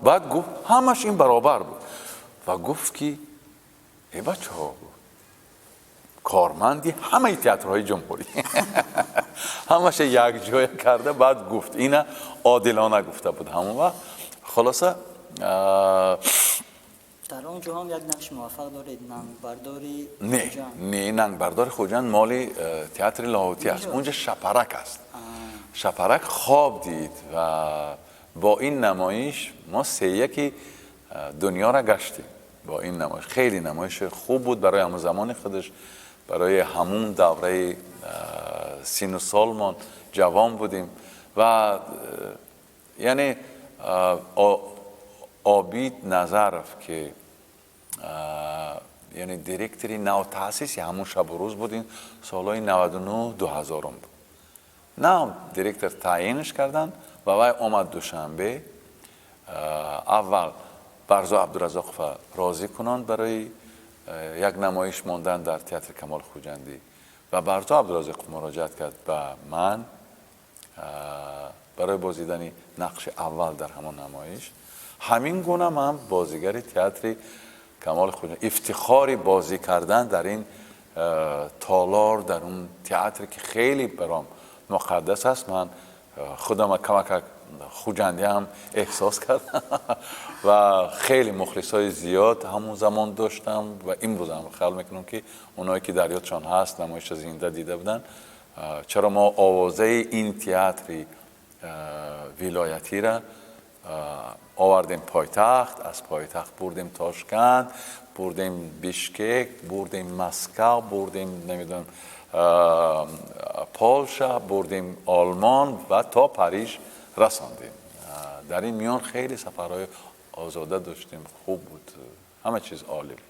بعد گفت همش این برابر بود و گفت که ای بچه ها کارمندی همه تئاترهای جمهوری همش یک جای کرده. بعد گفت اینا عادلانه گفته بود همون وقت. خلاصه در اونجا هم یک نقش موفق دارید، ننگ برداری خوجند. نه ننگ بردار خوجند مال تئاتر لاهوتی است. اونجا شپرک است. شپرک خواب دید و با این نمایش ما 3-1 دنیا را گشتیم. با این نمایش خیلی نمایش خوب بود برای همون زمان خودش، برای همون دوره سین و سالمان جوان بودیم و یعنی آبید نظرف که یعنی دیرکتری نو تاسیسی همون شب و روز بودیم، سالهای 99-2000 بود. نه دیرکتر تعیینش کردن و وای آمد دوشنبه. اول برزا عبدالرزاق راضی کنند برای یک نمایش ماندن در تئاتر کمال خوجندی و برزا عبدالرزاق مراجعت کرد به من برای بازیدن نقش اول در همون نمایش. همین گونه من بازیگر تئاتر کمال خوجندی، افتخاری بازی کردن در این تالار، در اون تئاتر که خیلی برام مقدس است. من خودم کمک خوجندی هم احساس کردم و خیلی مخلصای زیاد همون زمان داشتم و امروز هم خیال میکنم که اونایی که در یادشان هست نمایش زنده دیده بودن. چرا ما آوازه این تئاتر ولایتی را آوردیم پایتخت، از پایتخت بردیم تاشکند، بردیم بیشکک، بردیم مسکو، بردیم نمیدونم پولشا، بردیم آلمان و تا پاریس رساندیم. در این میان خیلی سفرهای آزاده داشتیم، خوب بود، همه چیز عالی بود.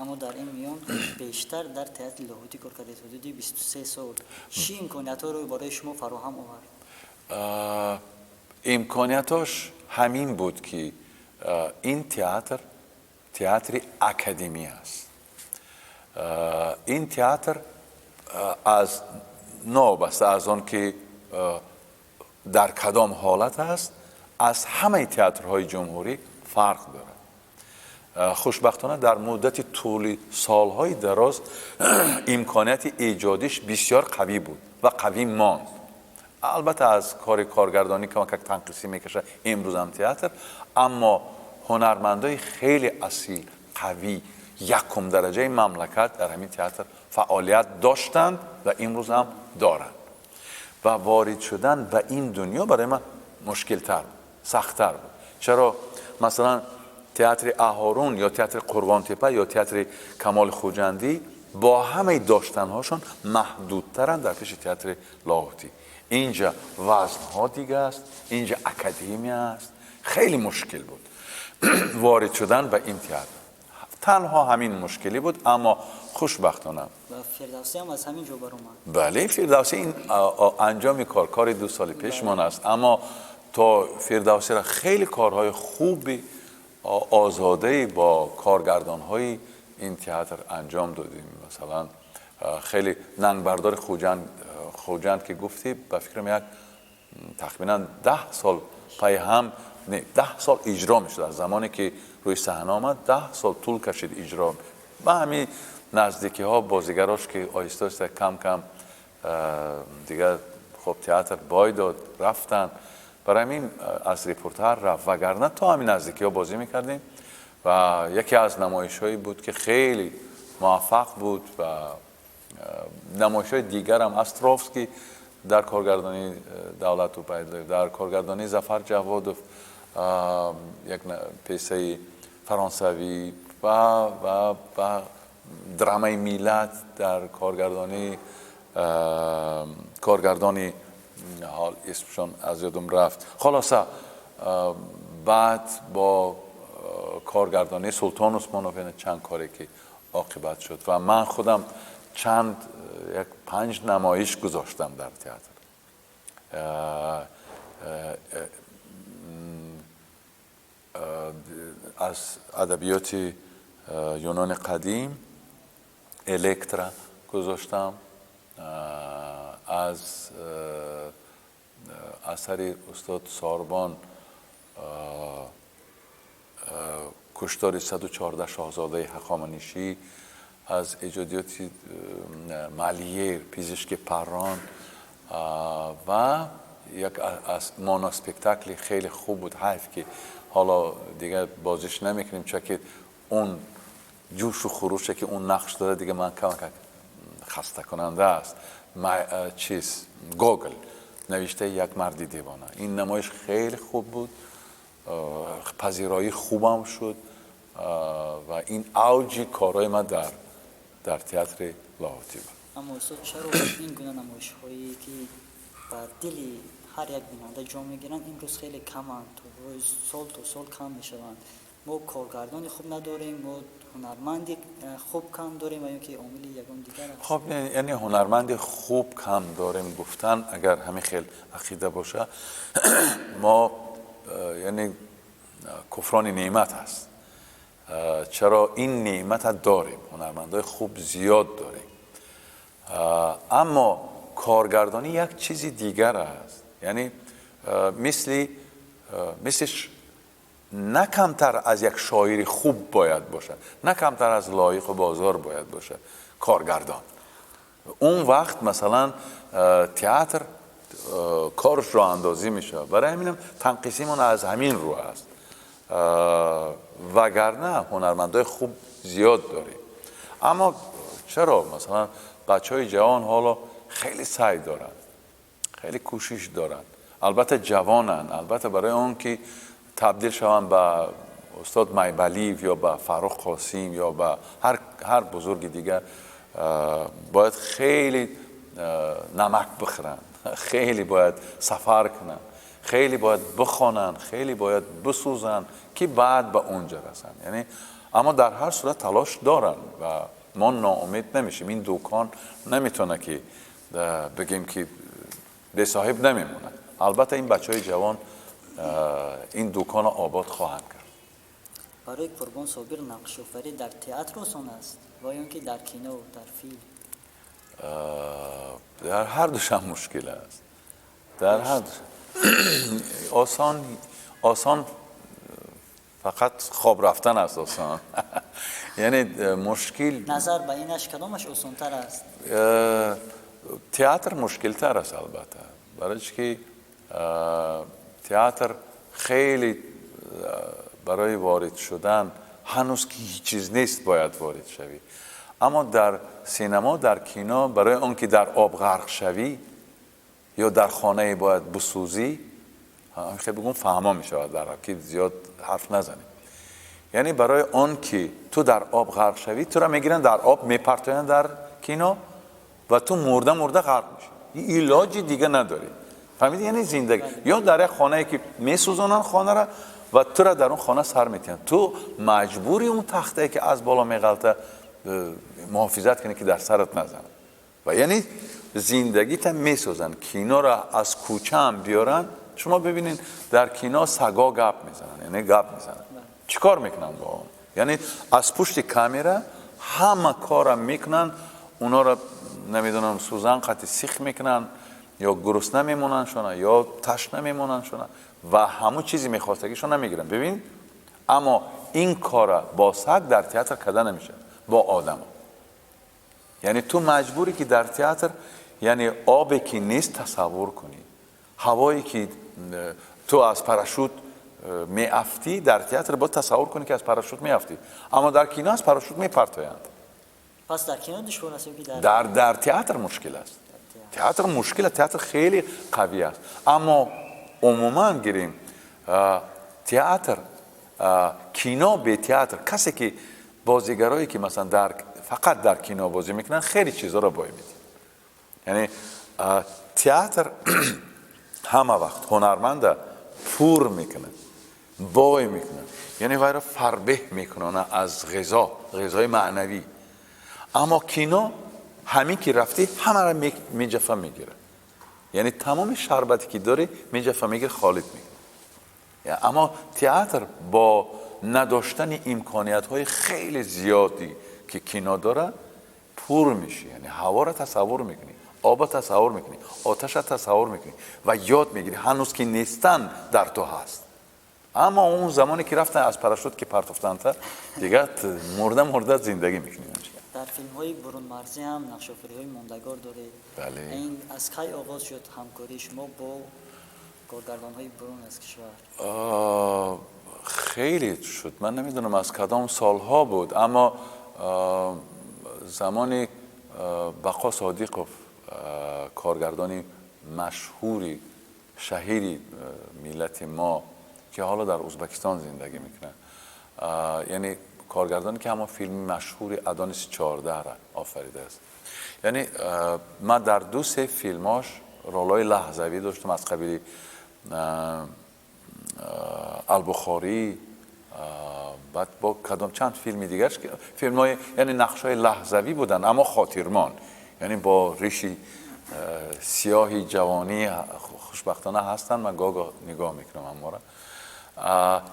اما در این میان بیشتر در تئاتر لاهوتی کار کردید، حدودی 23 سال. چی امکانیت‌ها رو برای شما فراهم آورد؟ امکانیتاش همین بود که این تئاتر اکادمی است. این تئاتر از نوبسته از آن که در کدام حالت است از همه تئاترهای جمهوری فرق دارد. خوشبختانه در مدت طول سالهای دراز امکانیت ایجادیش بسیار قوی بود و قوی ماند. البته از کار کارگردانی که تنقیصی میکشه امروز هم تئاتر، اما هنرمندای خیلی اصیل قوی یکم درجه مملکت در همین تئاتر فعالیت داشتند و امروز هم دارند و وارد شدن به این دنیا برای من مشکل تر بود، سخت تر بود. چرا مثلا تئاتر اهارون یا تئاتر قربان تپه یا تئاتر کمال خوجندی با همه داشتنهاشون محدودترن در پیش تئاتر لاهوتی. اینجا وزنها دیگه است، اینجا اکادمی است. خیلی مشکل بود وارد شدن به این تئاتر. تنها همین مشکلی بود، اما خوشبختانه و فردوسی هم از همین جو بر اومد. بله، فردوسی این انجام کار 2 سال پیشمان است، اما تا فردوسی را خیلی کارهای خوبی آزاده با کارگردانهای این تئاتر انجام دادیم. مثلا خیلی ننگبردار خوجند که گفتی، به فکرم یک تقریبا 10 سال پای هم، نه 10 سال اجرا میشد. از زمانی که روی صحنه آمد 10 سال طول کشید اجرا. با همین نزدیکی ها بازیگراش که آهسته آهسته کم کم دیگه خب تئاتر بای داد رفتن، برای همین از ریپورتر رفت، وگرنه تا همین نزدیکی ها بازی میکردیم و یکی از نمایش هایی بود که خیلی موفق بود. و نمایش های دیگر هم استرافسکی در کارگردانی دولت و پیدا، در کارگردانی ظفر جوادوف یک پیسه فرانسوی و درامای میلاد در کارگردانی حال اسمشون از یادم رفت. خلاصه بعد با کارگردانی سلطان عثمانوف چند کاری که عاقبت شد و من خودم یک 5 نمایش گذاشتم در تئاتر. از ادبیات یونان قدیم الکترا گذاشتم، از اثر استاد ساربان کشتار 114 شاهزاده هخامنشی، از ایجادیات مالیر پزشک پران و یک از مونوسپکتاکل خیلی خوب بود. حیف که حالا دیگه بازیش نمیکنیم، چون که اون جوش و خروشه که اون نقش داره دیگه من کم خسته کننده است. گوگل نوشته یک مردی دیوانه. این نمایش خیلی خوب بود، پذیرایی خوبم شد و این اوج کارهای من در تئاتر لاهوتی بود. اما استاد چرا این گونه نمایش هایی که با دلی هر یک بیننده جا میگیرن امروز خیلی کمند، روز سال تا سال کم میشوند؟ ما کارگردانی خوب نداریم، ما هنرمندی خوب کم داریم و یا که عاملی یگان دیگر است؟ خب یعنی هنرمند خوب کم داریم گفتن اگر همین خیلی عقیده باشه ما یعنی کفران نعمت هست. چرا این نعمت داریم، هنرمندای خوب زیاد داریم، اما کارگردانی یک چیزی دیگر است. یعنی مثلش نه کمتر از یک شاعری خوب باید باشه، نه کمتر از لایق و بازار باید باشه کارگردان. اون وقت مثلا تئاتر کارش راه اندازی میشه. برای همینم تنقیسیمون از همین رو است، وگرنه هنرمندای خوب زیاد داریم. اما چرا مثلا بچهای جوان حالا خیلی سعی دارن، خیلی کوشش دارن، البته جوانن، البته برای اون که تبدیل شون به استاد میبلیف یا به فرخ قاسم یا به هر بزرگ دیگر باید خیلی نمک بخورن، خیلی باید سفر کنن، خیلی باید بخونن، خیلی باید بسوزن که بعد به اونجا رسن. یعنی اما در هر صورت تلاش دارن و ما ناامید نمیشیم. این دکان نمیتونه که بگیم که به صاحب نمیمونه. البته این بچهای جوان این دکان آباد خواهند کرد. برای قربان صابر نقش آفرینی در تئاتر آسان است و یا اینکه در کینو و در فیلم؟ در هر دوش هم مشکل است. در هر دوش آسان فقط خواب رفتن است آسان. یعنی مشکل نظر به اینش کدامش آسان‌تر است؟ تئاتر مشکل تر است البته، برای که تئاتر خیلی برای وارد شدن هنوز که هیچ چیز نیست باید وارد شوی. اما در سینما، در کینو، برای اون که در آب غرق شوی یا در خانه باید بسوزی، خیلی بگم فهما می شود، در حقیقت زیاد حرف نزنیم. یعنی برای آن که تو در آب غرق شوی تو را میگیرن در آب میپرتوین در کینو و تو مرده غرق میشی، این علاجی دیگه نداری. فهمیدی؟ یعنی زندگی. یا در یک خانه که میسوزونن خانه را و تو را در اون خانه سر میتین، تو مجبوری اون تخته که از بالا میغلطه محافظت کنی که در سرت نزنه. و یعنی زندگی تا میسوزن. کینو را از کوچه هم بیارن، شما ببینین در کینا سگا گپ میزنن، یعنی گپ میزنن. چیکار میکنن با اون؟ یعنی از پشت کامera همه کارم میکنن، اونا را نمیدونم سوزن قطع سیخ میکنن یا گرسنه میمونن شونه یا تشنه میمونن شونه و همون چیزی میخواستگیشون نمیگیرن. ببین، اما این کار با سگ در تئاتر کده نمیشه، با آدم. یعنی تو مجبوری که در تئاتر یعنی آبی که نیست تصور کنی، هوایی که تو از پاراشوت میافتی در تئاتر با تصور کنی که از پاراشوت میافتی، اما در کینو از پاراشوت میپرتویند. پس در کینو دشوار است که در تئاتر مشکل است. تئاتر مشکل، تئاتر خیلی قوی است. اما عموما گیریم تئاتر، کینو به تئاتر، کسی که بازیگرایی که مثلا فقط در کینو بازی میکنن خیلی چیزا رو باید میدید. یعنی تئاتر همه وقت هنرمند پور میکنه، بای میکنه، یعنی وای را فربه میکنه از غذای معنوی. اما کینو همین که رفتی همه را میجفه میگیره، یعنی تمام شربتی که داری میجفه میگیره، خالد میگیره. اما تئاتر با نداشتن امکانیت های خیلی زیادی که کینو داره پور میشی، یعنی هوا را تصور میکنی، آب را تصور میکنی، آتش را تصور میکنی و یاد میگیری هنوز که نیستن در تو هست. اما اون زمانی که رفتن از پاراشوت که پرتافتن تا دیگه مرده زندگی میکنی. در فیلم های برون مرزی هم نقش آفری های ماندگار داره. بله. این از کی آغاز شد همکاری شما با کارگردان های برون از کشور؟ خیلی شد، من نمیدونم از کدام سالها بود، اما زمانی بقا صادقوف، کارگردانی مشهوری شهیری ملت ما که حالا در ازبکستان زندگی میکنه، یعنی کارگردانی که همه فیلم مشهوری ادونیس 14 را آفریده است. یعنی من در 2-3 فیلماش رولای لحظوی داشتم، از قبیل البخاری، بعد با کدام چند فیلم دیگرش که فیلم‌های یعنی نقش‌های لحظوی بودن اما خاطرمان، یعنی با ریشی سیاهی جوانی خوشبختانه هستن. من گاه نگاه میکنم اما را،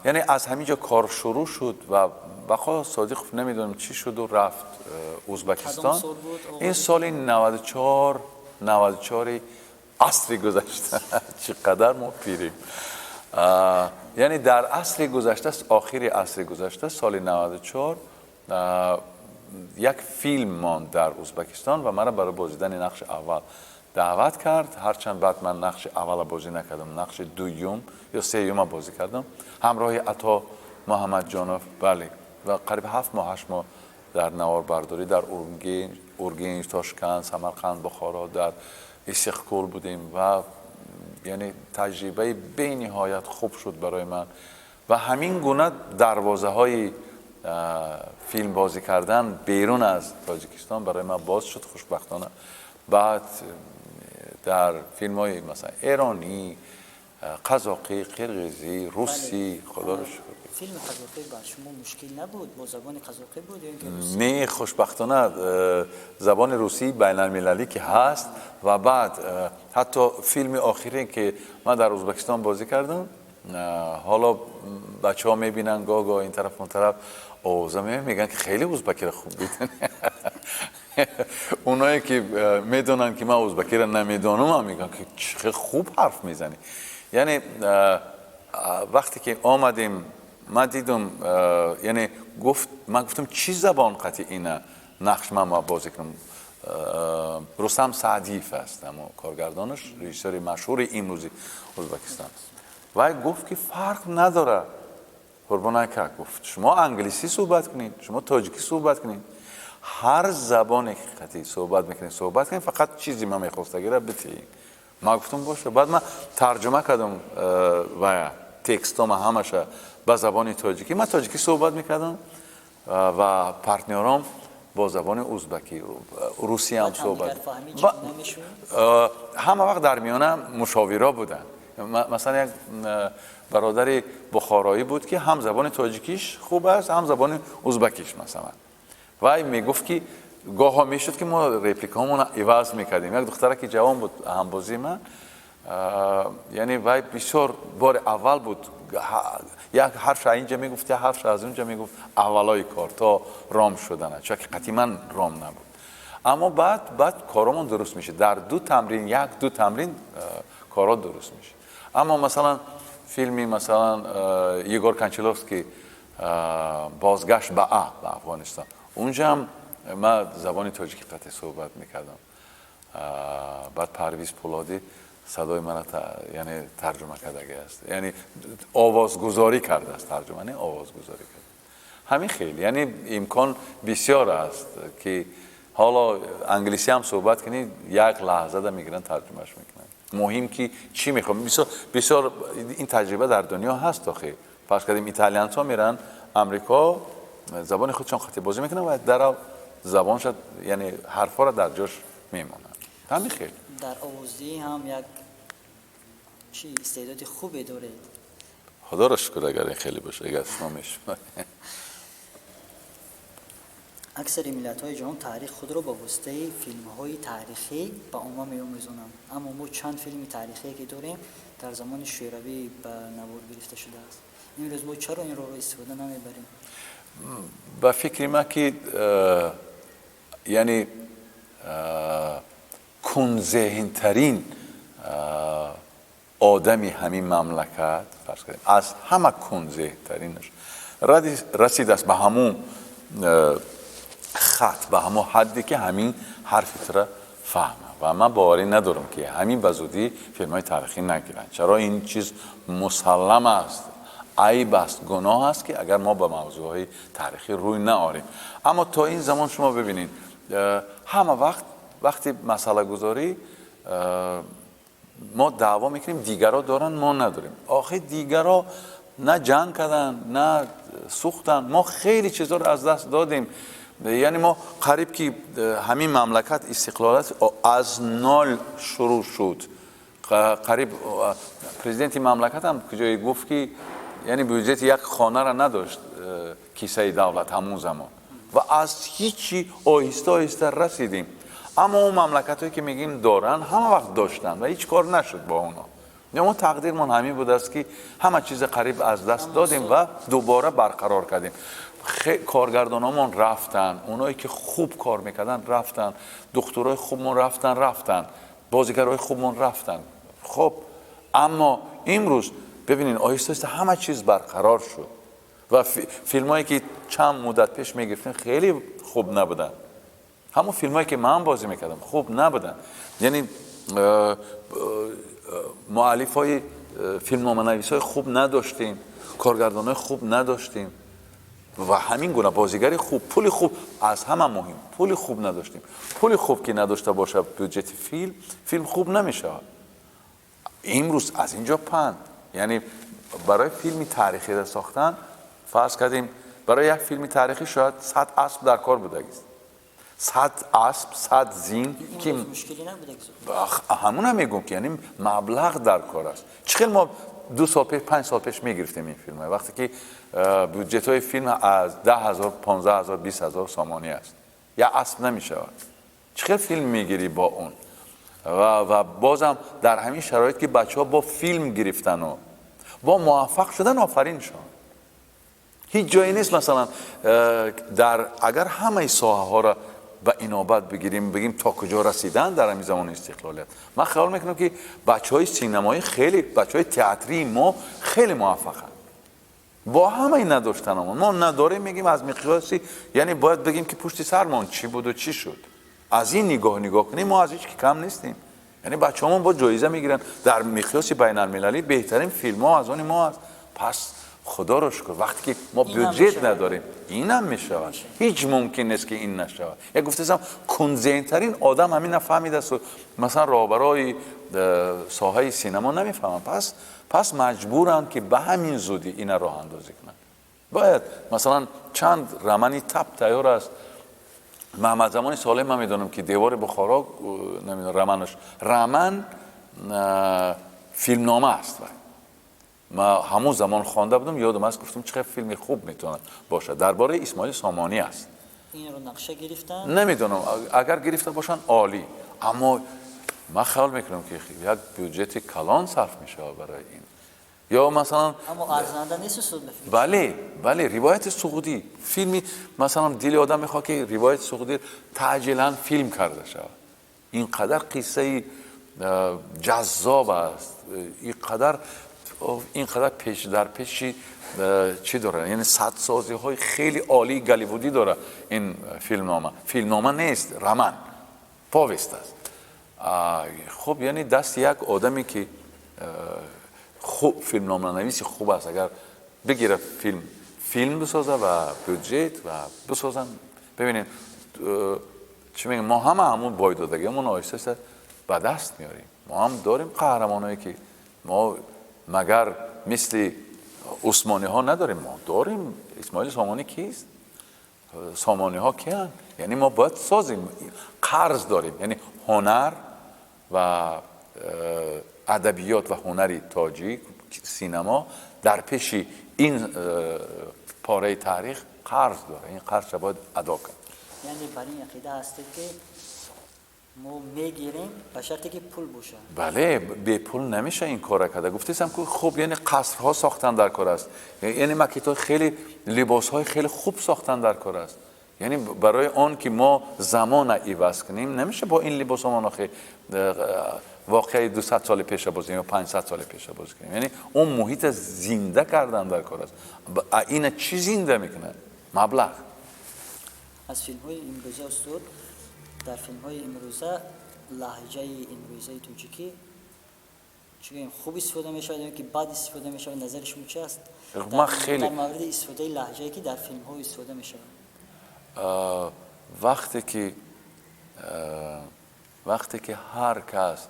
یعنی از همینجا کار شروع شد و بقا صادقوف نمیدونم چی شد و رفت ازبکستان. این سال 94 عصری گذشته. چقدر ما پیریم. یعنی در عصر گذشته، آخری عصر گذشته سال 94 یک فیلم ماند در ازبکستان و مرا برای بازیدن نقش اول دعوت کرد. هرچند بعد من نقش اول بازی نکردم، نقش دوم یا سوم بازی کردم همراه عطا محمد جانوف. بله، و قریب 7 ماه 8 ماه در نواربرداری در اورگنج، تاشکند، سمرقند، بخارا، در استقلال بودیم و یعنی تجربه به نهایت خوب شد برای من و همین گونه دروازه های فیلم بازی کردن بیرون از تاجیکستان برای من باز شد خوشبختانه. بعد در فیلم های مثلا ایرانی، قزاقی، قرقیزی، روسی، خدا رو شکر. فیلم قزاقی بر شما مشکل نبود؟ با زبان قزاقی بود یا اینکه روسی؟ نه، خوشبختانه زبان روسی بین المللی که هست و بعد حتی فیلم آخری که من در ازبکستان بازی کردم، حالا بچه ها میبینن گاه این طرف اون طرف اوزا میگن که خیلی ازبکی را خوب بیدن. اونایی که میدونن که من ازبکی را نمیدونم هم میگن که چه خوب حرف میزنی. یعنی وقتی که آمدیم من دیدم، یعنی من گفتم چی زبان قطعی اینه نقش من بازی کنم. رستم سعدیف است، اما کارگردانش رژیسر مشهور امروزی ازبکستان و گفت که فرق نداره قربان که گفت شما انگلیسی صحبت کنید، شما تاجیکی صحبت کنید، هر زبان قطعی صحبت میکنید صحبت کنید، فقط چیزی من میخواستگی را بتید. ما گفتم باشه. بعد من ترجمه کردم و تکست ها همش به زبان تاجیکی. من تاجیکی صحبت میکردم و پارتنرام با زبان ازبکی، روسی هم صحبت. همه وقت در میانه مشاورا بودن. مثلا یک برادر بخارایی بود که هم زبان تاجیکیش خوب است هم زبان ازبکیش مثلا. و میگفت که گاه ها میشد که ما رپلیکامون عوض میکردیم. یک دختره که جوان بود همبازی من، یعنی وای بسیار بار اول بود یک حرف اینجا میگفت یک حرف از اونجا میگفت اولای کار تا رام شدن، چون که قطعا رام نبود. اما بعد کارمون درست میشه. در دو تمرین کارا درست میشه. اما مثلا فیلمی مثلا یگور کانچلوفسکی بازگشت به افغانستان، اونجا هم من زبان تاجیکی قطعی صحبت میکردم. بعد پرویز پولادی صدای من یعنی ترجمه کرده است، یعنی آوازگذاری کرده است، ترجمه نه آوازگذاری کرده. همین خیلی یعنی امکان بسیار است که حالا انگلیسی هم صحبت کنی یک لحظه دا میگیرن ترجمهش میکنن. مهم که چی میخوام. بسیار این تجربه در دنیا هست. آخه فرض کردیم ایتالیان ها میرن امریکا زبان خودشون خطی بازی میکنن و در زبانش یعنی حرفا را در جاش میمونن. همین خیلی در آوازی هم یک استعداد خوبی داره. خدا را شکر اگر این خیلی باشه اگر شما میشماری. اکثر ملت‌های جهان تاریخ خود را با واسطه فیلم‌های تاریخی به عموم می‌آموزونند. اما ما چند فیلم تاریخی که داریم در زمان شوروی به نوار گرفته شده است. امروز ما چرا این را استفاده نمی‌بریم؟ با فکر ما که یعنی کن‌ذهن‌ترین آدمی همین مملکت فرض کنیم از همه کن‌ذهن‌ترینش رسید است به همون خط، به همون حدی که همین حرفی را فهمه. و من باوری ندارم که همین بزودی فیلم های تاریخی نگیرن. چرا این چیز مسلم است، عیب است، گناه است که اگر ما به موضوع های تاریخی روی نآوریم. اما تا این زمان شما ببینید همه وقتی مسئله گذاری ما دعوا میکنیم دیگرها دارن ما نداریم. آخه دیگرها نه جنگ کردن نه سوختن، ما خیلی چیزا رو از دست دادیم. یعنی ما قریب که همین مملکت استقلالت از نال شروع شد. قریب پرزیدنت مملکت هم کجایی گفت که یعنی بودجت یک خانه را نداشت کیسه دولت همون زمان و از هیچی آهسته آهسته رسیدیم. اما اون مملکت هایی که میگیم دارن همه وقت داشتن و هیچ کار نشد با اونا. اما تقدیرمون همین بود است که همه چیز قریب از دست دادیم و دوباره برقرار کردیم. کارگردانامون رفتن، اونایی که خوب کار میکردن رفتن، دکترای خوبمون رفتن، بازیگرای خوبمون رفتن. خب اما امروز ببینین آهسته همه چیز برقرار شد و فیلمایی که چند مدت پیش میگفتن خیلی خوب نبودن. همون فیلمایی که من بازی میکردم خوب نبودن. یعنی مؤلفای فیلمنامه‌نویسای خوب نداشتیم، کارگردانای خوب نداشتیم و همین گونه بازیگری خوب، پول خوب، از همه مهم پول خوب نداشتیم. پول خوب که نداشته باشه بودجت فیلم خوب نمیشه. امروز از اینجا پند، یعنی برای فیلمی تاریخی را ساختن فرض کردیم برای یک فیلم تاریخی شاید 100 اسب در کار بوده است. 100 اسب، 100 زین که مشکلی نبوده. همون هم میگم که یعنی مبلغ در کار است. چقدر ما 2 سال پیش 5 سال پیش میگرفتیم این فیلم وقتی که بودجت های فیلم از 10,000 15,000 20,000 سامانی است. یا اسب نمیشه. چقدر فیلم میگیری با اون و بازم در همین شرایط که بچه‌ها با فیلم گرفتن و با موفق شدن آفرین شدن. هیچ جایی نیست مثلا اگر همه ساحه ها را به اینابت بگیم تا کجا رسیدن در همین زمان استقلالیت. من خیال میکنم که بچهای سینمایی خیلی، بچهای تئاتری ما خیلی موفقن با همه این نداشتن ما نداریم میگیم از مقیاسی، یعنی باید بگیم که پشت سرمان چی بود و چی شد. از این نگاه کنیم ما از هیچ کم نیستیم. یعنی بچه‌هامون با جایزه میگیرن در مقیاس بین المللی بهترین فیلم ها از اون ما هست. پس خدا رو شکر وقتی که ما این هم بودجت می‌شود. نداریم این هم میشود. هیچ ممکن نیست که این نشود. یک گفتم کنزینترین آدم همین نفهمیده است. مثلا راهبرای ساحه سینما نمیفهمن. پس مجبورن که به همین زودی اینا راه اندازی کنن. باید مثلا چند رمنی تپ تیار است. محمد زمانی سالم من میدونم که دیوار بخارا نمیدونم رمن فیلمنامه است. ما همون زمان خوانده بودم یادم است گفتم چقدر فیلم خوب میتونه باشه. درباره اسماعیل سامانی است. این رو نقشه گرفتن. نمیدونم اگر گرفته باشن عالی، اما من خیال میکنم که یک بودجت کلان صرف میشه برای این. یا مثلا اما ارزنده نیست سود بفرست. بله روایت سعودی فیلمی مثلا دل آدم میخواد که روایت سعودی تعجیلا فیلم کرده شود. اینقدر قصه جذاب است، اینقدر پیش در پیشی چی داره، یعنی سازی های خیلی عالی گالیوودی داره این فیلمنامه نیست، رمان پاوست است. خب یعنی دست یک آدمی که خوب فیلمنامه نویسی خوب است اگر بگیره فیلم بسازه و بودجت و بسازن. ببینید چی میگم، ما همون بایدادگیمون آهسته به دست میاریم. ما هم داریم قهرمانایی که ما مگر مثل عثمانی ها نداریم. ما داریم. اسماعیل سامانی کیست؟ سامانی ها کیان؟ یعنی ما باید سازیم. قرض داریم، یعنی هنر و ادبیات و هنری تاجیک سینما در پیش این پاره تاریخ قرض داره. این قرض باید ادا کرد. یعنی برای این عقیده هستید که ما میگیریم به شرطی که پول باشه. بله، به پول نمیشه این کار کرده. گفتم که خب یعنی قصرها ساختن در کار است، یعنی مکیت‌های خیلی لباس‌های خیلی خوب ساختن در کار است. یعنی برای آن که ما زمان عوض کنیم نمیشه با این لباس ها واقعی 200 سال پیش بازیم یا 500 سال پیش باز کنیم. یعنی اون محیط زنده کردن در کار است. این چی زنده میکنه؟ مبلغ. از فیلم های امروزه استاد، در فیلم های امروزه لهجه امروزه توجیکی چون خوب استفاده میشه که بعد استفاده میشه، نظر شما چی است؟ ما خیلی در مورد استفاده لهجه‌ای که در فیلم ها استفاده میشه. وقتی که هر کس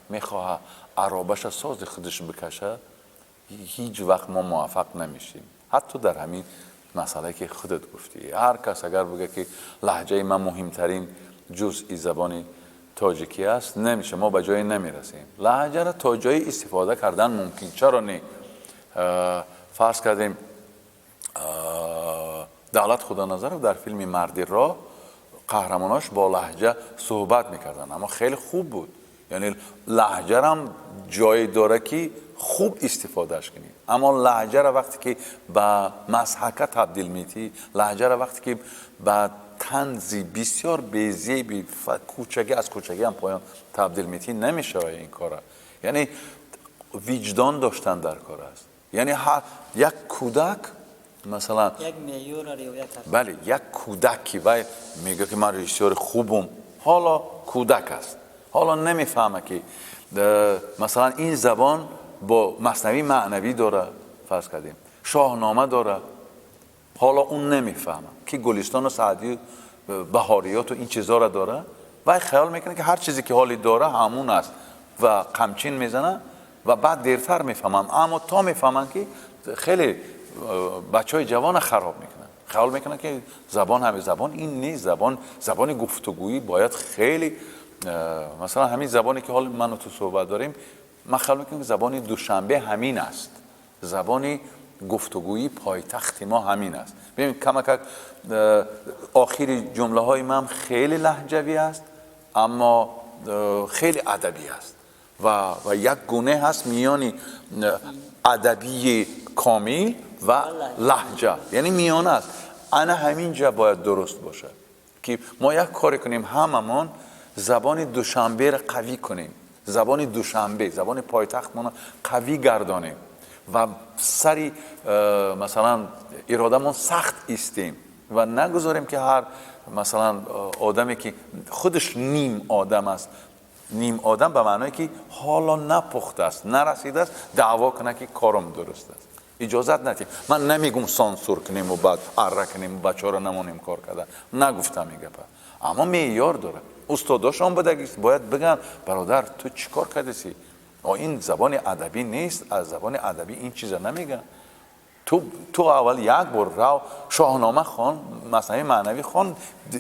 میخواه عرابش ساز خودش بکشه هیچ وقت ما موفق نمیشیم. حتی در همین مسئله که خودت گفتی، هر کس اگر بگه که لهجه من مهمترین جزئی زبان تاجیکی است نمیشه، ما به جایی نمیرسیم. لهجه را تا جایی استفاده کردن ممکن، چرا نه؟ فرض کردیم دولت خدا نظر در فیلم مردی راه قهرماناش با لهجه صحبت میکردن، اما خیلی خوب بود. یعنی لهجه هم جای داره که خوب استفادهش کنی، اما لهجه را وقتی که به مسحکه تبدیل میتی، لهجه را وقتی که به طنزی بسیار بیزیبی کوچگی از کوچگی هم پایان تبدیل میتی نمیشه این کارا. یعنی وجدان داشتن در کار است. یعنی یک کودک مثلا یک معیار رعایت کرد. بله، یک کودکی و میگه که من رژیسور خوبم، حالا کودک است، حالا نمیفهمه که مثلا این زبان با مثنوی معنوی داره، فرض کردیم شاهنامه داره، حالا اون نمیفهمه که گلستان و سعدی بهاریات و این چیزا را داره و خیال میکنه که هر چیزی که حالی داره همون است و قمچین میزنه و بعد دیرتر میفهمم، اما تا میفهمن که خیلی بچهای جوان خراب میکنن. خیال میکنن که زبان همه زبان این نیست. زبان گفتگویی باید خیلی مثلا همین زبانی که حال من و تو صحبت داریم، من خیال میکنم که زبان دوشنبه همین است. زبان گفتگویی پایتخت ما همین است. ببین کمک آخری جمله های من خیلی لهجوی است اما خیلی ادبی است و یک گونه هست میانی ادبی کامل و لهجه، یعنی میانه است. انا همینجا باید درست باشه که ما یک کاری کنیم هممون زبان دوشنبه را قوی کنیم، زبان دوشنبه، زبان پایتخت ما قوی گردانیم و سری مثلا ارادمون سخت ایستیم و نگذاریم که هر مثلا آدمی که خودش نیم آدم است، نیم آدم به معنای که حالا نپخته است، نرسیده است، دعوا کنه که کارم درست است. اجازت ندیم. من نمیگم سانسور کنیم و بعد اره کنیم و بچه ها رو نمونیم کار کردن، نگفتم این گپه، اما معیار داره. استاداشون باید بگن برادر تو چی کار کردی؟ این زبان ادبی نیست، از زبان ادبی این چیزا نمیگن. تو اول یک بار رو شاهنامه خوان، مثلا معنوی خوان،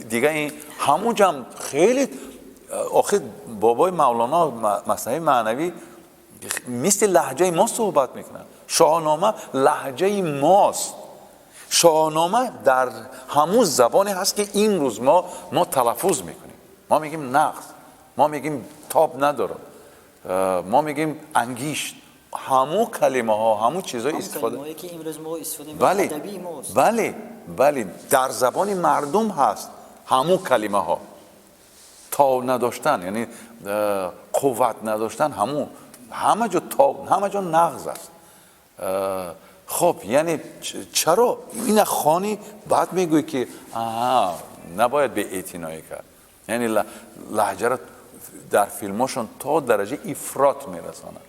دیگه این همون جمع خیلی. آخه بابای مولانا مثلا معنوی مثل لهجه ما صحبت میکنن. شاهنامه لهجه ماست. شاهنامه در همون زبانی هست که این روز ما تلفظ میکنیم. ما میگیم نقص، ما میگیم تاب نداره، ما میگیم انگیشت. همون کلمه ها، همون چیزای استفاده، کلمه‌ای که امروز ما استفاده می‌کنیم ادبی ماست. بله در زبان مردم هست همون کلمه ها. تا نداشتن یعنی قوت نداشتن، همه جا تا، همه جا نقض است. خب یعنی چرا این خانی بعد میگوی که نباید به اعتنایی کرد؟ یعنی لهجه را در فیلماشون تا درجه افراط میرسانند.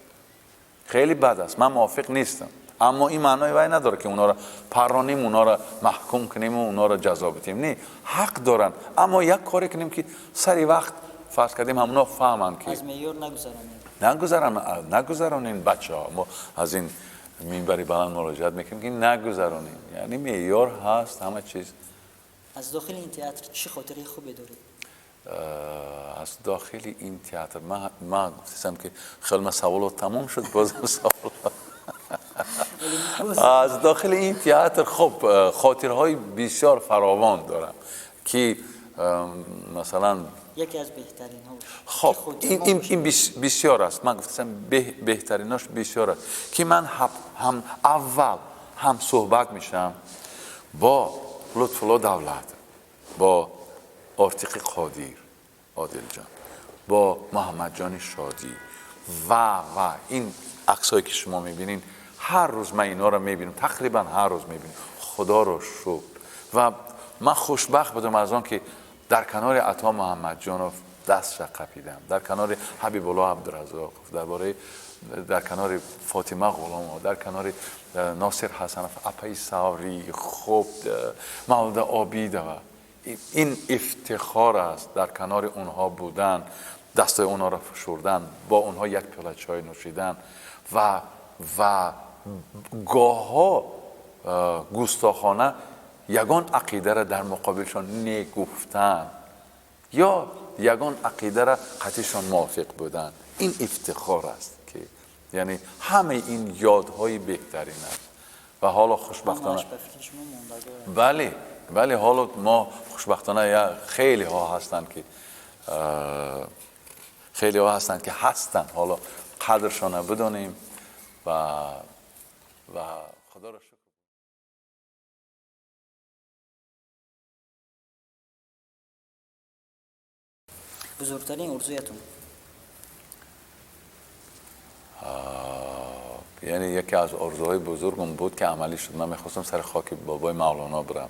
خیلی بد است، من موافق نیستم، اما این معنای وای نداره که اونا را پرانیم، اونا را محکوم کنیم و اونا را جزا بدیم. نه، حق دارن، اما یک کاری کنیم که سری وقت فرض کردیم همونا فهمن که از معیار نگذرانیم بچه ها. ما از این منبری بلند مراجعت میکنیم که نگذرانیم، یعنی معیار هست همه چیز. از داخل این تئاتر چی خاطره خوبی دارید؟ از داخل این تئاتر من گفتم که خیلی سوالات تمام شد، بازم سوالات. از داخل این تئاتر خب خاطرهای بسیار فراوان دارم که مثلا یکی از بهترین ها. خب این بسیار است. من گفتم بهتریناش بسیار است که من هم اول هم صحبت میشم با لطفالله دولت، با آرتیق قادیر عادل جان، با محمد جان شادی و این عکسایی که شما میبینین، هر روز من اینا رو میبینم، تقریبا هر روز میبینم. خدا رو شکر. و من خوشبخت بودم از آن که در کنار عطا محمد جانوف دست قپیدم، در کنار حبیب الله عبدالرزاق، در کنار فاطمه غلام، در کنار ناصر حسنف، اپای ساوری، خب مولد آبید. این افتخار است در کنار اونها بودن، دستای اونها را فشردن، با اونها یک پیاله چای نوشیدن و گاه‌ها گستاخانه یگان عقیده را در مقابلشان نگفتن یا یگان عقیده را قطعشان موافق بودن. این افتخار است که یعنی همه این یادهای بهترین است. و حالا خوشبختانه بله حالا ما خوشبختانه خیلی ها هستند که هستن، حالا قدرشان بدانیم و خدا را شکر. بزرگترین آرزویتون؟ یعنی یکی از آرزوهای بزرگم بود که عملی شد. من میخواستم سر خاک بابای مولانا برم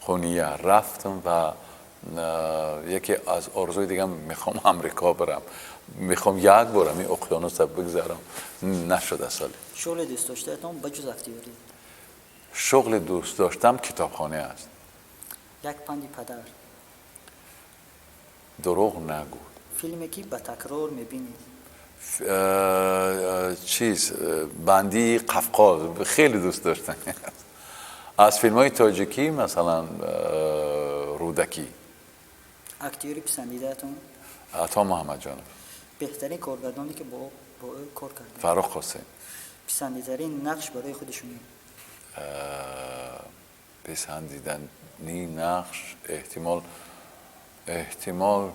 خونیه، رفتم و یکی از آرزوی دیگه میخوام امریکا برم، میخوام یک بارم این اقیانوس رو بگذرم، نشد اصلا. شغل دوست داشتهتون بجز اختیاری؟ شغل دوست داشتم کتابخانه است. یک پندی پدر؟ دروغ نگو. فیلمی که به تکرار میبینید؟ بندی قفقاز خیلی دوست داشتم. از فیلم های تاجیکی مثلا رودکی. اکتیوری پسندیدهتون؟ عطا محمد جانوف. بهترین کارگردانی که با کار کردن؟ فرخ حسین. پسندیدترین نقش برای خودشونی؟ پسندیدنی نقش احتمال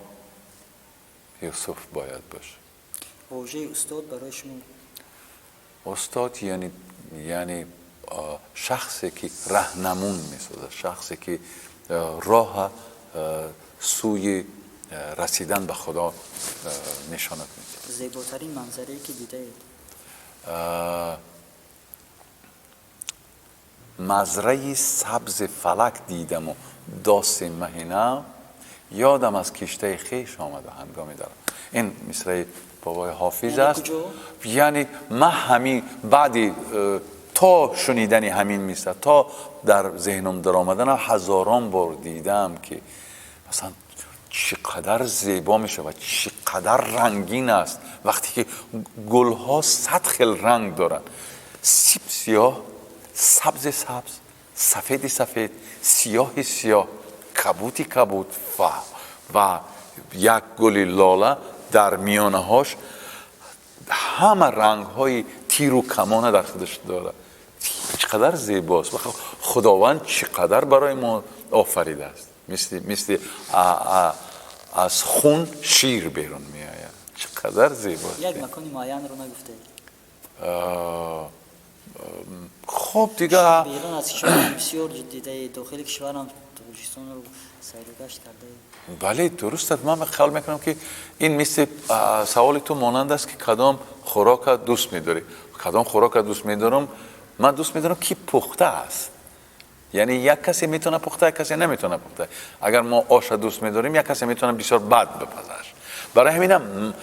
یوسف باید باشه. واژه استاد برای شما؟ استاد یعنی شخصی که راهنمون میسازه، شخصی که راه سوی رسیدن به خدا نشانت میده. زیباترین منظره‌ای که دیده اید؟ مزرعه سبز فلک دیدم و داست مهینه، یادم از کشته خیش آمده هنگامی دارم. این مصرع بابای حافظ است. یعنی من همین بعدی تا شنیدن همین میسته، تا در ذهنم در آمدن هزاران بار دیدم که مثلا چقدر زیبا میشه و چقدر رنگین است وقتی که گلها 100 خیل رنگ دارن، سیب سیاه، سبز سبز، سفید سفید، سیاه سیاه، کبوتی کبوت و یک گل لاله در میانه هاش همه رنگ های تیر و کمان در خودش داره. چقدر زیباست و خداوند چقدر برای ما آفریده است. مثل از خون شیر بیرون می آید. چقدر زیباست. یک مکان معین رو نگفته خب دیگه بیرون از کشور بسیار دیده، داخل کشور هم تاجیکستان رو سیر و گشت کرده. بله درست است. من خیال میکنم که این مثل سوال تو مانند است که کدام خوراک دوست میداری. کدام خوراک دوست میدارم؟ من دوست میدارم که پخته است. یعنی یک کسی میتونه پخته، یک کسی نمیتونه پخته. اگر ما آش دوست میداریم، یک کسی میتونه بسیار بد بپزش. برای همینم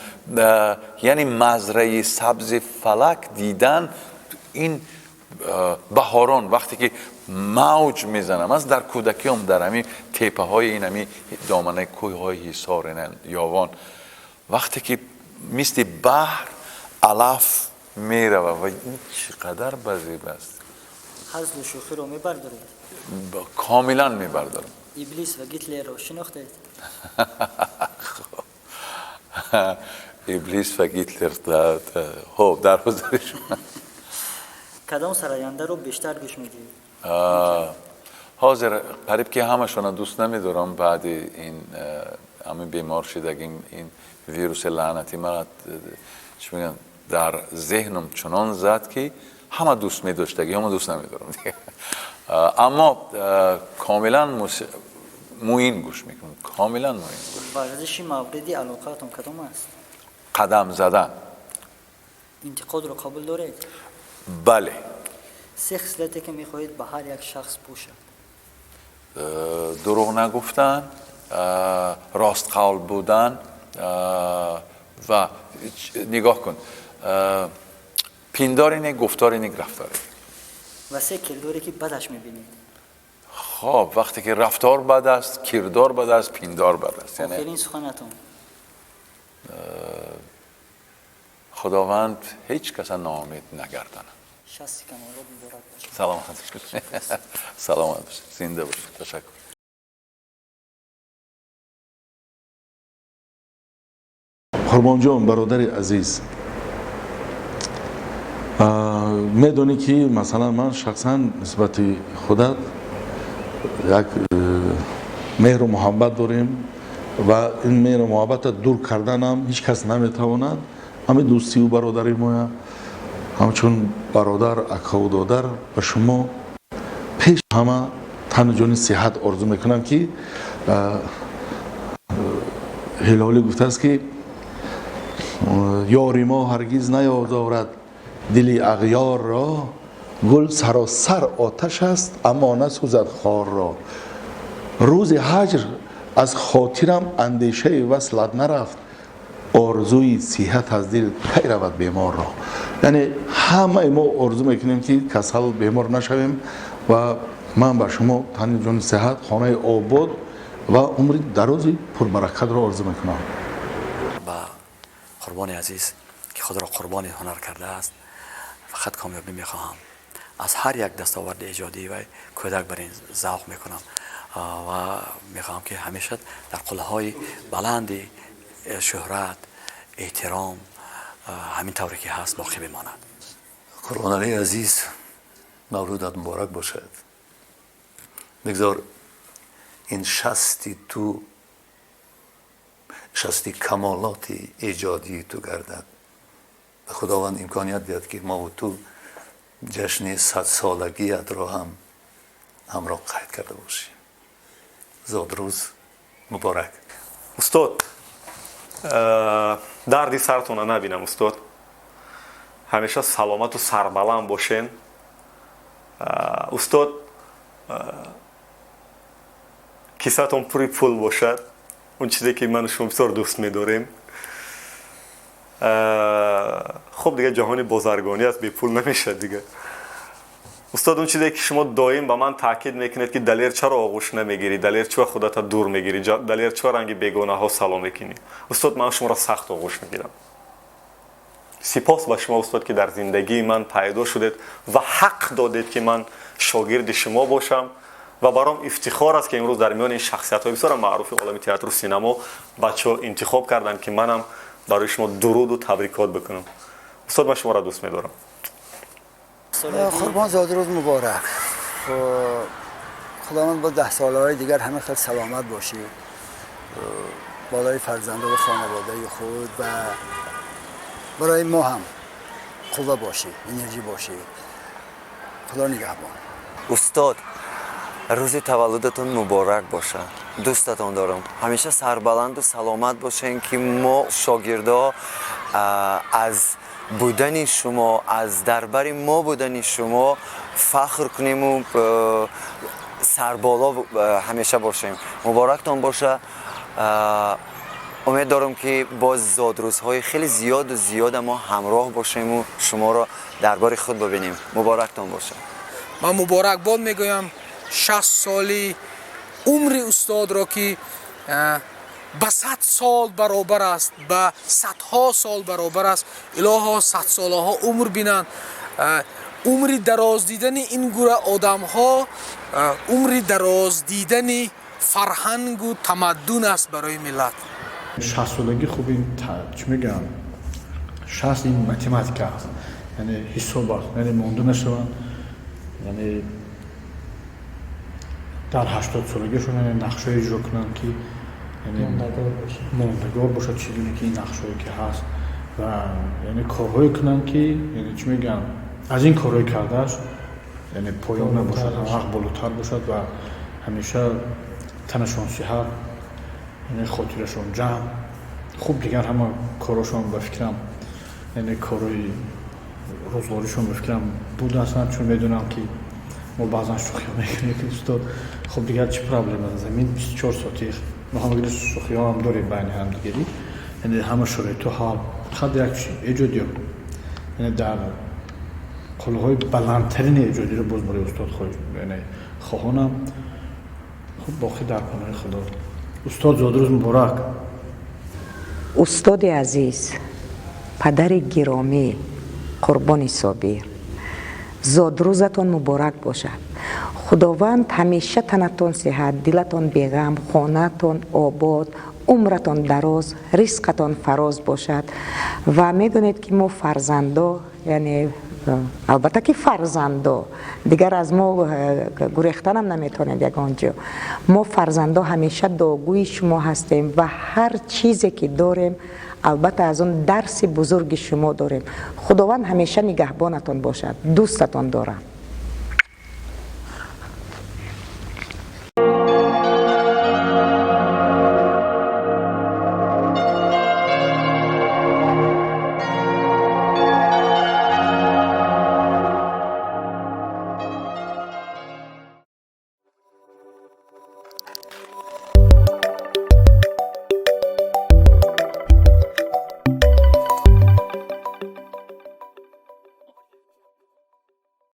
یعنی مزرعه سبز فلک دیدن این بهاران وقتی که موج میزنم از در کودکیم در همین تپه های این همین دامنه کوه های حصار یاوان وقتی که مثل بحر علف میره و این چقدر بزیب است. حزل و شوخی رو میبردارید؟ کاملا میبردارم. ابلیس و گیتلر رو شناختید؟ ابلیس و گیتلر خب در حضور شما کدام سراینده رو بیشتر گوش میدید؟ حاضر قریب که همشون دوست نمیدارم. بعد این همین بیمار شدگیم این ویروس لعنتی ما چی میگن در ذهنم چنان زد که همه دوست میداشتگی همه دوست نمیدارم دیگه. اما کاملا موین گوش میکنم. کاملا موین گوش. ورزشی موردی علاقتون کدام است؟ قدم زدن. انتقاد رو قبول دارید؟ بله. 3 خصلتی که میخواهید به هر یک شخص باشد؟ دروغ نگفتن، راست قول بودن و نگاه کن پینداری نه، گفتاری نه، رفتاری. و 3 کرداری که بدش میبینید؟ خب وقتی که رفتار بد است، کردار بد است، پیندار بد است. یعنی آخرین سخنتون؟ خداوند هیچ کس ناامید نگرداند. شخصی که مورد مبارک باشید. سلامت باشید. سلامت باشید. زنده باشید. تشکر. قربان جان برادر عزیز، میدونی که مثلا من شخصا نسبت خودت یک مهر و محبت داریم و این مهر و محبت دور کردن هم هیچ کس نمیتواند. همین دوستی و برادری ما همچون برادر اکا و دادر و شما پیش همه تن جان صحت آرزو میکنم که هلالی گفته است که یاری ما هرگز نیازارد دلی اغیار را، گل سراسر آتش است اما نسوزد خار را. روز هجر از خاطرم اندیشه وصلت نرفت، آرزوی صحت از دل کی رود بیمار را. یعنی همه ما آرزو میکنیم که کسل بیمار نشویم و من به شما تن جان صحت، خانه آباد و عمر درازی پربرکت را آرزو میکنم. و قربان عزیز که خود را قربان هنر کرده است، فقط کامیابی میخواهم. از هر یک دستاورد ایجادی و کودک بر این ذوق میکنم و میخواهم که همیشه در قله‌های بلند شهرت، احترام همین طوری که هست باقی بماند. قربان علی عزیز، مولودت مبارک باشد. بگذار این شستی کمالات ایجادی تو گردد و خداوند امکانیت بیاد که ما و تو جشن 100 سالگیت را هم همراه قید کرده باشیم. زادروز مبارک. استاد، دردی سرتون رو نبینم استاد. همیشه سلامت و سربلند باشین. استاد، کیسه‌تون پوری پول باشد. اون چیزی که من و شما بسیار دوست می‌داریم. خب دیگه جهان بازرگانی است، بی پول نمیشه دیگه. استاد اون چیزی که شما دائم به من تاکید میکنید که دلیر چرا آغوش نمیگیری، دلیر چرا خودت دور میگیری، دلیر چرا رنگ بیگانه ها سلام میکنی. استاد من شما را سخت آغوش میگیرم. سپاس به شما استاد که در زندگی من پیدا شدید و حق دادید که من شاگرد شما باشم و برام افتخار است که امروز در میان این شخصیت‌های بسیار معروف عالم تئاتر و سینما بچه‌ها انتخاب کردن که منم برای شما درود و تبریکات بکنم. استاد من شما را دوست می‌دارم. قربان زاد روز مبارک. خداوند با 10 ساله‌های دیگر همه خیلی سلامت باشی، بالای فرزنده و خانواده خود و برای ما هم خوبه باشی، انرژی باشی. خدا نگهبان. استاد روز تولدتون مبارک باشه. دوستتون دارم. همیشه سربلند و سلامت باشین که ما شاگردا از بودن شما، از دربر ما بودن شما فخر کنیم و سربالا همیشه باشیم. مبارکتون باشه. امید دارم که باز زادروزهای خیلی زیاد ما همراه باشیم و شما را دربار خود ببینیم. مبارکتون باشه. من مبارک باد میگویم 60 سالی عمر استاد را که به 100 سال برابر است، به صدها سال برابر است. الها 100 ساله ها عمر بینند. عمر دراز دیدن این گروه آدم ها عمر دراز دیدن فرهنگ و تمدن است برای ملت. 60 سالگی خوب این چی میگم 60 این متماتیک است، یعنی حساب است، یعنی مونده نشون، یعنی در 80 سالگیشون یعنی نقشه اجرا کنن که یعنی موندگار باشه چیزی که این نقشه‌ای که هست و یعنی کارهایی کنن که یعنی چی میگم از این کارهایی کردهش یعنی پایان نباشد، حق بالاتر باشد و همیشه تنشون صحت، یعنی خاطرشون جمع خوب. دیگر همه کاراشون به فکرم یعنی کارهای روزگاریشون به فکرم بود اصلا، چون میدونم که ما بعضا شوخی میکنیم که استاد خب دیگر چی پرابلم از زمین 24 ساعتی ما هم شوخی ها هم داریم بین هم دیگری، یعنی همه شرایط و حال خود یک چی ایجادی هم یعنی در قلهای بلندترین ایجادی رو باز برای استاد یعنی خواهانم خب باقی در پناه خدا. استاد زادروز مبارک. استاد عزیز، پدر گرامی قربان صابر، زادروزتون مبارک باشد. خداوند همیشه تنتون صحت، دلتون بیغم، خانه‌تون آباد، عمرتون دراز، رزقتون فراز باشد و میدونید که ما فرزندا یعنی البته که فرزندا دیگر از ما گریختن هم نمیتونید یگانجا. ما فرزندا همیشه داغوی شما هستیم و هر چیزی که داریم البته از اون درس بزرگ شما داریم. خداوند همیشه نگهبانتون باشد. دوستتون دارم.